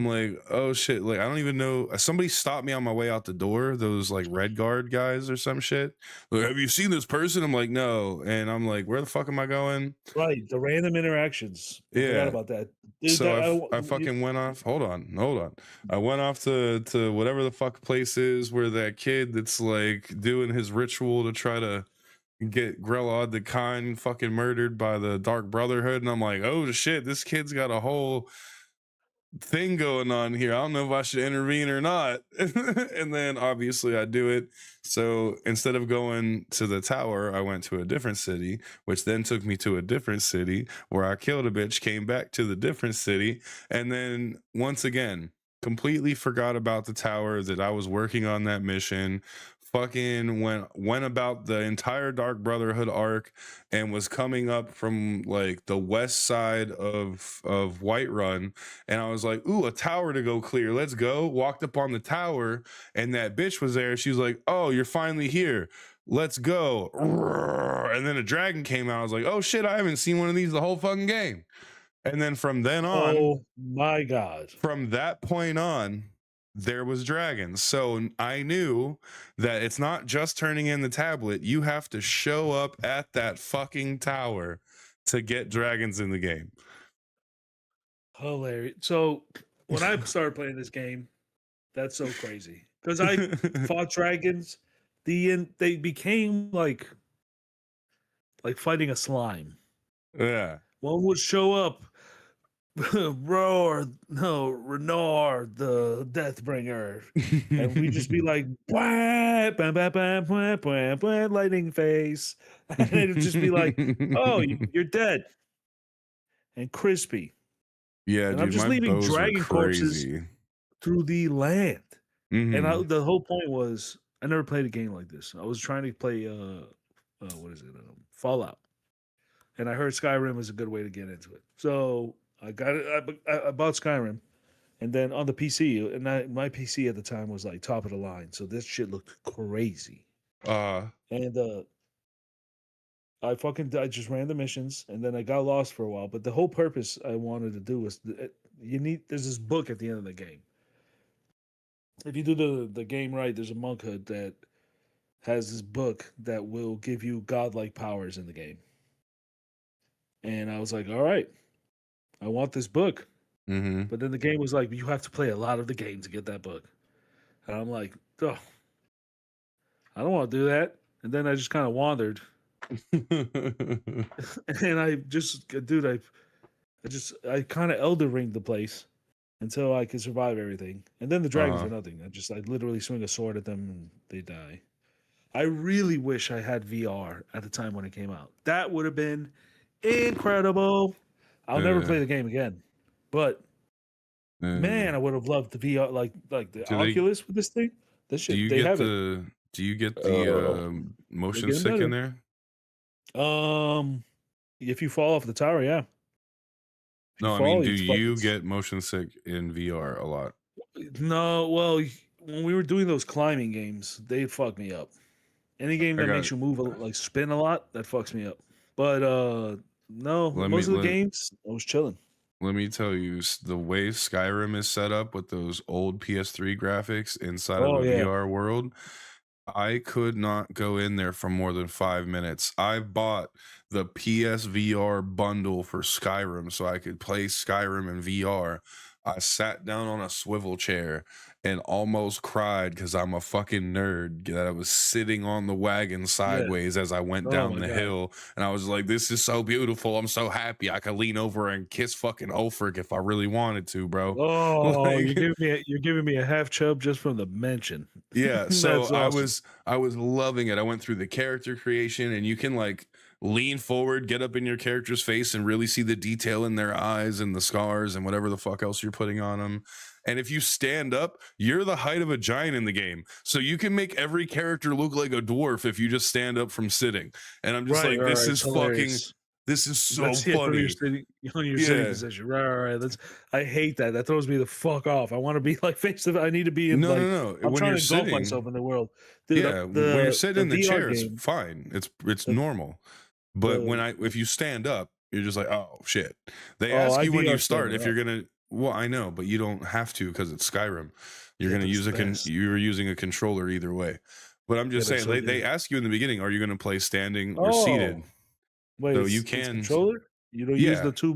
like, oh shit, like I don't even know. Somebody stopped me on my way out the door, those like red guard guys or some shit. Like, have you seen this person? I'm like, no. And I'm like, where the fuck am I going? Right, the random interactions. I forgot Yeah. about that. Dude, So that I fucking went off. Hold on. I went off to whatever the fuck place is where that kid that's like doing his ritual to try to get Grelod the Khan fucking murdered by the Dark Brotherhood, and I'm like, oh shit, this kid's got a whole thing going on here. I don't know if I should intervene or not. And then obviously I do it. So instead of going to the tower, I went to a different city, which then took me to a different city where I killed a bitch, came back to the different city, and then once again completely forgot about the tower, that I was working on that mission. Fucking went about the entire Dark Brotherhood arc and was coming up from like the west side of Whiterun, and I was like, ooh, a tower to go clear. Let's go. Walked up on the tower, and that bitch was there. She was like, oh, you're finally here. Let's go. And then a dragon came out. I was like, oh shit, I haven't seen one of these the whole fucking game. And then from then on, oh my god. from that point on, there was dragons. So I knew that it's not just turning in the tablet. You have to show up at that fucking tower to get dragons in the game. Hilarious. So when I started playing this game, that's so crazy. Because I fought dragons, they became like fighting a slime. Yeah. One would show up, Roar, no, Renard, the Deathbringer, and we just be like, "Bwah, bam, bam, bam, bwah, bwah, bwah, lightning face," and it'd just be like, "Oh, you're dead," and crispy, Yeah, and I'm dude, just my leaving bows were dragon corpses crazy. through the land. And Hmm. the whole point was, I never played a game like this. I was trying to play, what is it, Fallout, and I heard Skyrim was a good way to get into it. So I got it. I bought Skyrim, and then on the PC, and my PC at the time was like top of the line. So this shit looked crazy, Uh, and I just ran the missions, and then I got lost for a while. But the whole purpose I wanted to do was there's this book at the end of the game. If you do the game right, there's a monkhood that has this book that will give you godlike powers in the game. And I was like, all right, I want this book. hmm. But then the game was like, you have to play a lot of the game to get that book. And I'm like, oh, I don't want to do that. And then I just kind of wandered. And I just, dude, I kind of Elder Ringed the place until I could survive everything. And then the dragons uh, are nothing. I literally swing a sword at them and they die. I really wish I had VR at the time when it came out. That would have been incredible. I'll never uh, play the game again. But uh, man, I would have loved the VR, like the do they? Oculus with this thing. This Do shit, you they get have it. the? Do you get the Oh, they're motion getting stick in better. there? Um, If you fall off the tower, yeah. If you No, I mean, fall, do it's fucking. you get motion sick in VR a lot? No, well, when we were doing those climbing games, they fuck me up. Any game I that got. makes you move like spin a lot, that fucks me up. But no, Let me most of the let games I was chilling. let me tell you the way Skyrim is set up with those old PS3 graphics inside of Oh a yeah, VR world. I could not go in there for more than 5 minutes. I bought the PSVR bundle for Skyrim so I could play Skyrim in VR. I sat down on a swivel chair and almost cried because I'm a fucking nerd that I was sitting on the wagon yeah. sideways as I went Oh down my the god. hill. And I was like, this is so beautiful. I'm so happy. I could lean over and kiss fucking Ulfric if I really wanted to, bro. Oh, Like, you're giving me a half chub just from the mention. yeah, so That's I awesome. was I was loving it. I went through the character creation and you can like lean forward, get up in your character's face and really see the detail in their eyes and the scars and whatever the fuck else you're putting on them. And if you stand up, you're the height of a giant in the game. So you can make every character look like a dwarf if you just stand up from sitting. And I'm just Right, like, right, right. It's hilarious. this is so That's it from your funny. sitting on your sitting Yeah. position. Right, right, right. That's I hate that. That throws me the fuck off. I want to be like face to. I need to be in No, like no, no. I'm When trying you're to engulf sitting, myself in the world, dude. yeah, when you're The sitting the in the VR chair, it's game, fine. It's the normal. But the if you stand up, you're just like, oh shit. They oh, ask I you when you VR start standing if up. you're gonna. Well, I know, but you don't have to because it's Skyrim. You're Yeah, gonna but it's use the best. you're using a controller either way. But I'm Yeah, just but it's saying so they good. ask you in the beginning, are you gonna play standing or seated? Oh, wait, So you it's can, controller. You don't use yeah, the two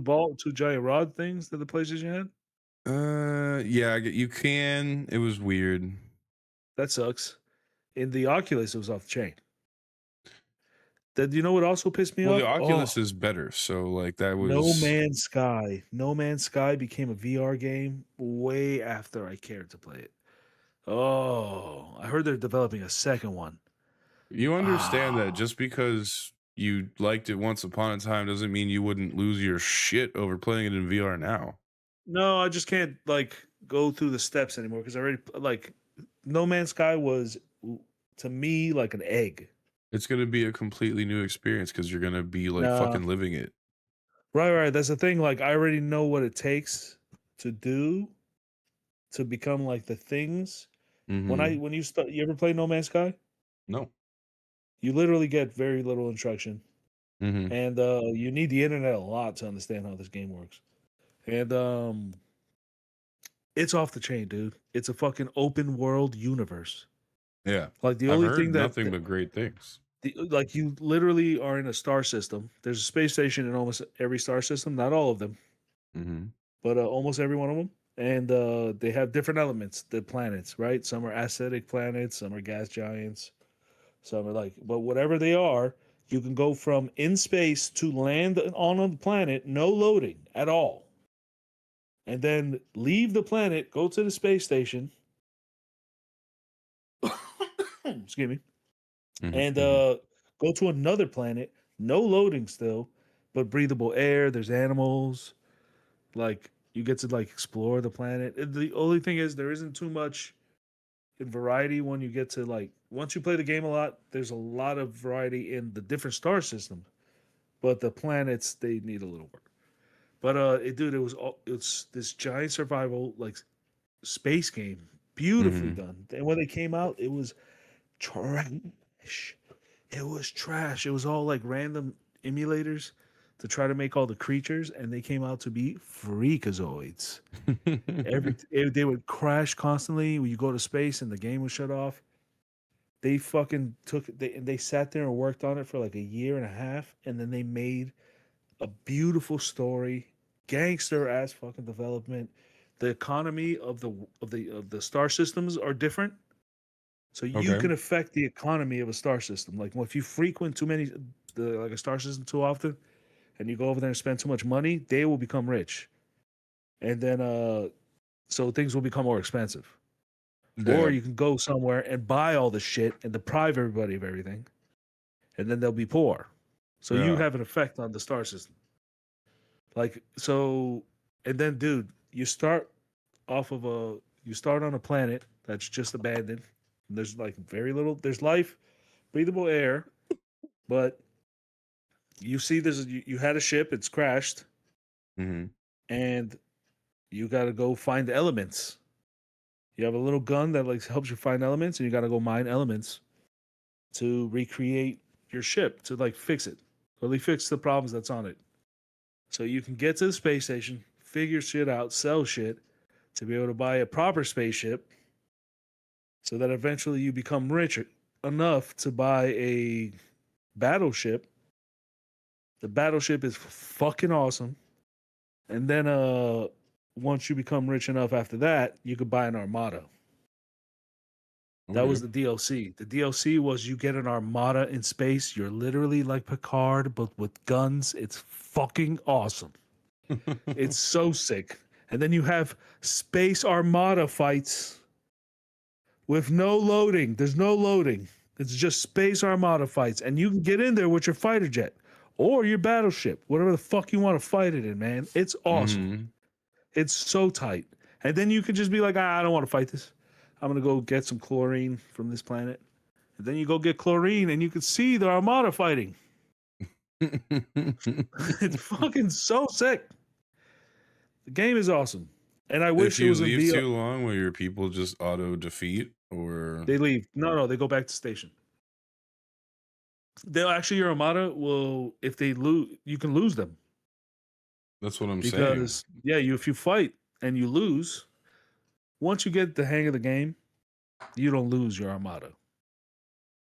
giant rod things that the PlayStation had. yeah, you can. It was weird. That sucks. In the Oculus, it was off the chain. That you know what also pissed me Well, the off? Oh, Oculus is better. So like that No was. Man's Sky. No Man's Sky became a VR game way after I cared to play it. Oh, I heard they're developing a second one. You understand that Ah, just because you liked it once upon a time doesn't mean you wouldn't lose your shit over playing it in VR now. no, I just can't like go through the steps anymore because I already like No Man's Sky was to me like an egg. It's going to be a completely new experience because you're going to be like Nah, fucking living it. right, right. That's the thing. Like I already know what it takes to do to become like the things. Mm-hmm. When you start, you ever play No Man's Sky? No. You literally get very little instruction, Mm-hmm. and you need the internet a lot to understand how this game works. And it's off the chain, dude. It's a fucking open world universe. Yeah. Like the I've only thing heard that, nothing but great things. like you literally are in a star system. There's a space station in almost every star system, not all of them, Mm-hmm. but almost every one of them. And they have different elements, the planets, right? Some are acidic planets, some are gas giants, some are like, but whatever they are, you can go from in space to land on a planet, no loading at all, and then leave the planet, go to the space station, excuse me, and Mm-hmm. go to another planet, no loading still, but breathable air. There's animals, like you get to like explore the planet. The only thing is there isn't too much in variety when you get to like once you play the game a lot. There's a lot of variety in the different star system, but the planets they need a little work. But dude, it's this giant survival like space game, beautifully Mm-hmm. done. And when they came out, it was trash. It was trash. It was all like random emulators to try to make all the creatures, and they came out to be freakazoids. They would crash constantly when you go to space and the game would shut off. They fucking they sat there and worked on it for like a year and a half, and then they made a beautiful story, gangster ass fucking development. The economy of the star systems are different, so you Okay. can affect the economy of a star system. Like if you frequent too many like a star system too often, and you go over there and spend too much money, they will become rich, and then so things will become more expensive. Or Yeah. you can go somewhere and buy all the shit and deprive everybody of everything, and then they'll be poor. So you Yeah. have an effect on the star system. Like so, and then dude, you start on a planet that's just abandoned. There's like very little. There's life, breathable air, but you see this. You had a ship. It's crashed, Mm-hmm. and you got to go find elements. You have a little gun that like helps you find elements, and you got to go mine elements to recreate your ship to like fix it, really fix the problems that's on it. So you can get to the space station, figure shit out, sell shit to be able to buy a proper spaceship, so that eventually you become rich enough to buy a battleship. The battleship is fucking awesome. And then once you become rich enough after that, you could buy an armada. That was Okay. the DLC. The DLC was you get an armada in space. You're literally like Picard, but with guns. It's fucking awesome. It's so sick. And then you have space armada fights with no loading. There's no loading. It's just space armada fights. And you can get in there with your fighter jet or your battleship, whatever the fuck you want to fight it in, man. It's awesome. Mhm. It's so tight. And then you can just be like, I don't want to fight this. I'm going to go get some chlorine from this planet. And then you go get chlorine and you can see the armada fighting. It's fucking so sick. The game is awesome. And I wish If it you was in leave VR. too long, will your people just auto defeat or? They leave. No, they go back to station. They'll actually, your armada will, if they lose, you can lose them. That's what I'm Because, saying. yeah, if you fight and you lose, once you get the hang of the game, you don't lose your armada.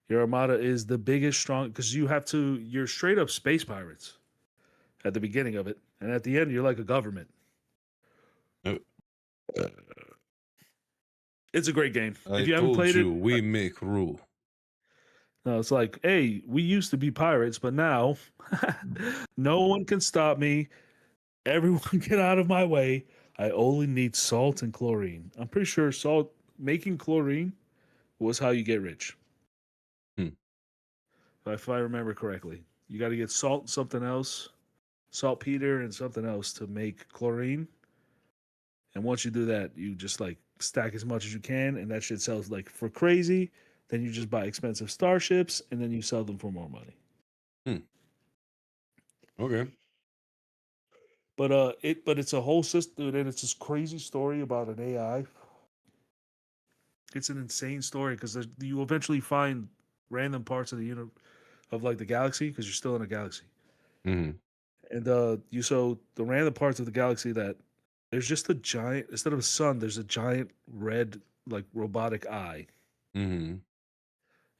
Your armada is the biggest, strong, because you're straight up space pirates at the beginning of it. And at the end, you're like a government. Uh, It's a great game. I If you haven't told played you, it, we make rule. no, it's like, hey, we used to be pirates, but now no one can stop me. Everyone get out of my way. I only need salt and chlorine. I'm pretty sure making chlorine was how you get rich. Hmm. If I remember correctly. You got to get salt and something else, saltpeter and something else to make chlorine. And once you do that, you just like stack as much as you can, and that shit sells like for crazy. Then you just buy expensive starships, and then you sell them for more money. Okay. But it's a whole system, and it's this crazy story about an AI. It's an insane story because you eventually find random parts of of like the galaxy because you're still in a galaxy, Mm-hmm. and the random parts of the galaxy that there's just a giant instead of a sun, there's a giant red like robotic eye, Mm-hmm.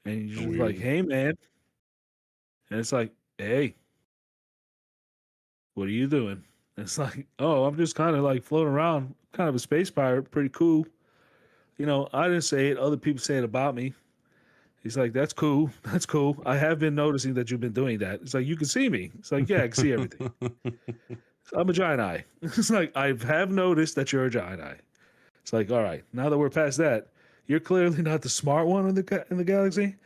and you're just like, Weird. hey man, and it's like, hey, what are you doing? And it's like, oh, I'm just kind of like floating around, kind of a space pirate, pretty cool. I didn't say it. Other people say it about me. He's like, that's cool. That's cool. I have been noticing that you've been doing that. It's like, you can see me. It's like, yeah, I can see everything. I'm a giant eye. It's like, I have noticed that you're a giant eye. It's like, all right, now that we're past that, you're clearly not the smart one in the galaxy,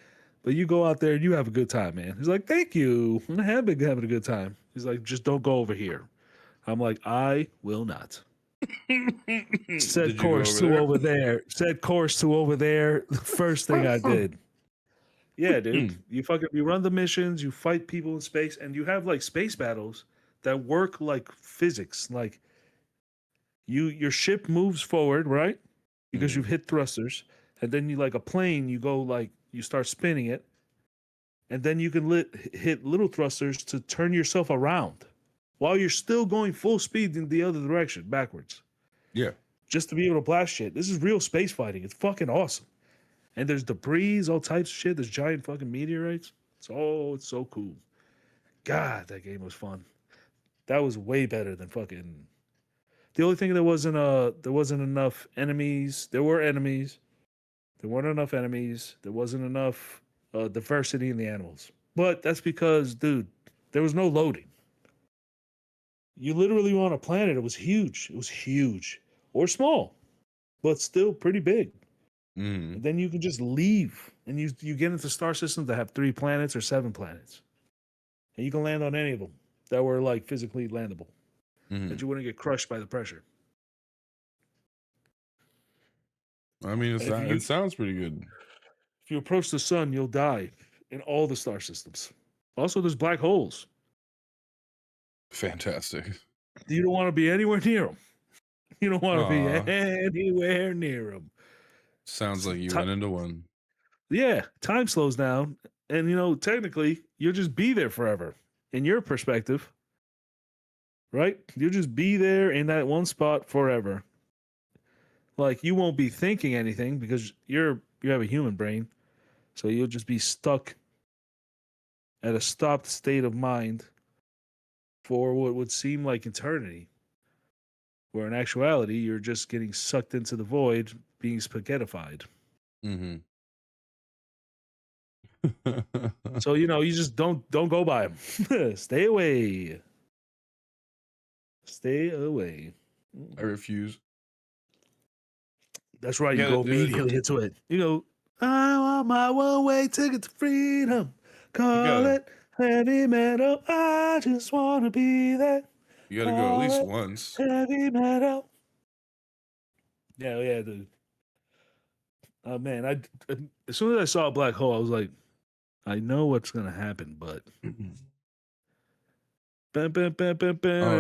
but you go out there and you have a good time, man. He's like, thank you. I have been having a good time. He's like, just don't go over here. I'm like, I will not. Set Did you go course over to there? over there. Set course to over there. The first thing I did. Yeah, dude. You run the missions, you fight people in space, and you have like space battles that work like physics. Like your ship moves forward, right? Because you've hit thrusters, and then you like a plane, you go like you start spinning it, and then you can hit little thrusters to turn yourself around while you're still going full speed in the other direction, backwards. Yeah. Just to be able to blast shit. This is real space fighting. It's fucking awesome. And there's debris, all types of shit. There's giant fucking meteorites. It's so cool. God, that game was fun. That was way better than fucking. The only thing there wasn't enough enemies. There were enemies. There weren't enough enemies. There wasn't enough diversity in the animals. But that's because, dude, there was no loading. You literally were on a planet. It was huge. It was huge or small, but still pretty big. Mm-hmm. And then you can just leave, and you get into star systems that have 3 planets or 7 planets, and you can land on any of them that were like physically landable, that you wouldn't get crushed by the pressure. I mean, it sounds pretty good. If you approach the sun, you'll die in all the star systems. Also, there's black holes. Fantastic. You don't want to be anywhere near them. You don't want to be Aw. anywhere near them. Sounds like you went into one. Yeah, time slows down, and technically, you'll just be there forever. In your perspective, right? You'll just be there in that one spot forever. Like you won't be thinking anything because you have a human brain, so you'll just be stuck at a stopped state of mind for what would seem like eternity. Where in actuality, you're just getting sucked into the void, being spaghettified. Mm-hmm. So you just don't go by them. Stay away. Stay away. I refuse. That's right. You Yeah, go immediately into it. You go, I want my one-way ticket to freedom. Call it heavy metal. I just want to be there. You gotta go at least once. Heavy metal. Yeah, dude. Oh man, as soon as I saw a black hole, I was like, I know what's gonna happen, but Oh,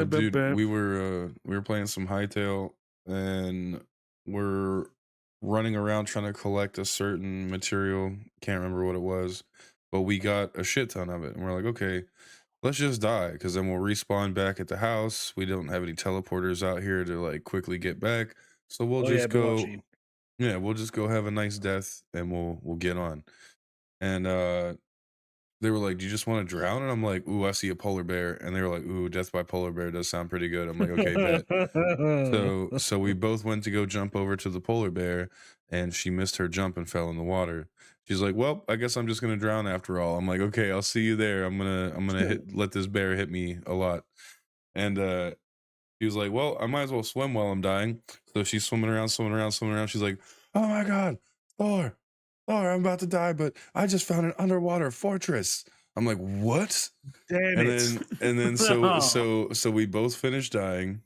dude, we were playing some Hytale, and we're running around trying to collect a certain material. Can't remember what it was, but we got a shit ton of it, and we're like, okay, let's just die, because then we'll respawn back at the house. We don't have any teleporters out here to like quickly get back, so we'll just go. Yeah, we'll just go have a nice death, and we'll get on. And they were like, "Do you just want to drown?" And I'm like, "Ooh, I see a polar bear." And they were like, "Ooh, death by polar bear does sound pretty good." I'm like, "Okay, bet." So we both went to go jump over to the polar bear, and she missed her jump and fell in the water. She's like, "Well, I guess I'm just gonna drown after all." I'm like, "Okay, I'll see you there. I'm gonna let this bear hit me a lot." And he was like, "Well, I might as well swim while I'm dying." So she's swimming around, swimming around, swimming around. She's like, "Oh my god, Thor, Thor, I'm about to die, but I just found an underwater fortress." I'm like, "What?" Damn And it! then so we both finished dying,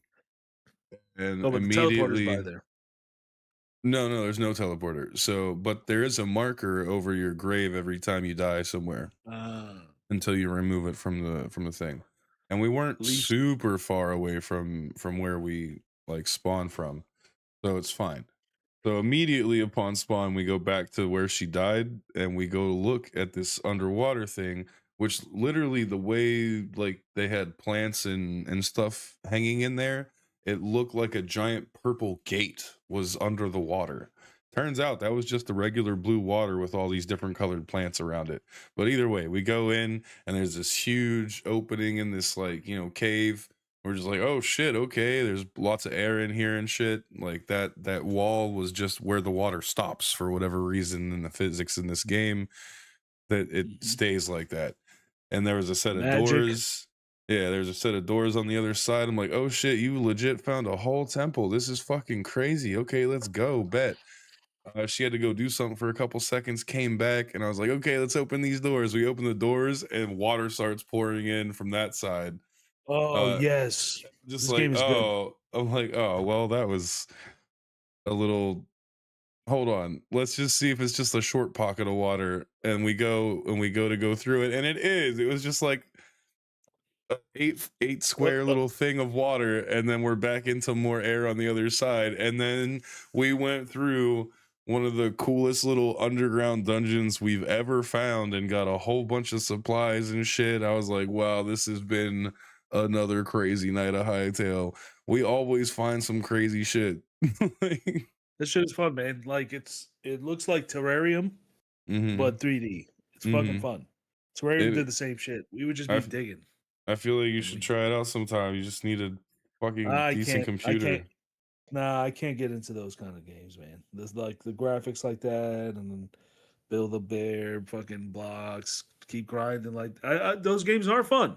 and Oh, but the teleporter's by immediately. there. No, there's no teleporter. So, but there is a marker over your grave every time you die somewhere until you remove it from the thing. And we weren't Leaves. super far away from where we like spawned from, so it's fine. So immediately upon spawn, we go back to where she died, and we go look at this underwater thing, which literally the way like they had plants and stuff hanging in there, it looked like a giant purple gate was under the water. Turns out that was just the regular blue water with all these different colored plants around it. But either way, we go in, and there's this huge opening in this like, cave. We're just like, oh shit, okay, there's lots of air in here and shit. Like that wall was just where the water stops for whatever reason in the physics in this game, that it stays like that. And there was a set of doors. Yeah, there's a set of doors on the other side. I'm like, oh shit, you legit found a whole temple. This is fucking crazy. Okay, let's go. Bet. She had to go do something for a couple seconds, came back, and I was like, okay, let's open these doors. We open the doors, and water starts pouring in from that side. Oh yes, Just this like, game is good. I'm like, oh well, that was a little. Hold on, let's just see if it's just a short pocket of water. And we go to go through it, and it is. It was just like a eight square little thing of water, and then we're back into more air on the other side. And then we went through one of the coolest little underground dungeons we've ever found, and got a whole bunch of supplies and shit. I was like, wow, this has been another crazy night of Hytale. We always find some crazy shit. This shit is fun, man. Like it looks like Terrarium, but 3D. It's fucking fun. Terrarium did the same shit. We would just be digging. I feel like you should try it out sometime. You just need a fucking decent computer. Nah, I can't get into those kind of games, man. There's like the graphics like that, and then build a bear, fucking blocks, keep grinding. Like those games are fun.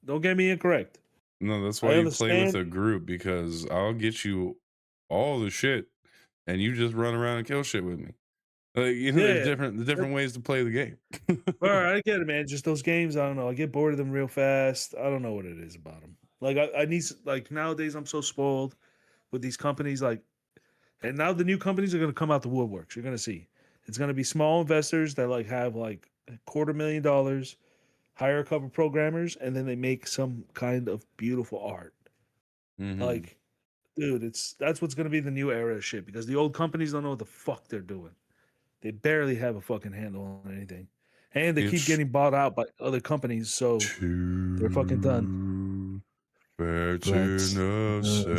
Don't get me incorrect. No, that's why you play with a group, because I'll get you all the shit, and you just run around and kill shit with me. Like, there's different ways to play the game. All right, I get it, man. Just those games, I don't know. I get bored of them real fast. I don't know what it is about them. Like I need, like nowadays, I'm so spoiled with these companies. Like, and now the new companies are going to come out the woodworks. You're going to see. It's going to be small investors that like have like $250,000, hire a couple programmers, and then they make some kind of beautiful art. Mhm. Like, dude, that's what's gonna be the new era of shit because the old companies don't know what the fuck they're doing. They barely have a fucking handle on anything, and they keep It's getting bought out by other companies, so they're fucking done. too fat Fat in a in a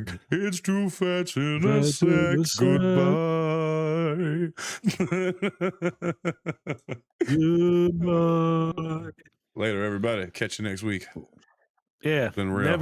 sack. It's too fat in a Fat in sack. a Goodbye. Goodbye. Later, everybody. Catch you next week. Yeah, It's been real. never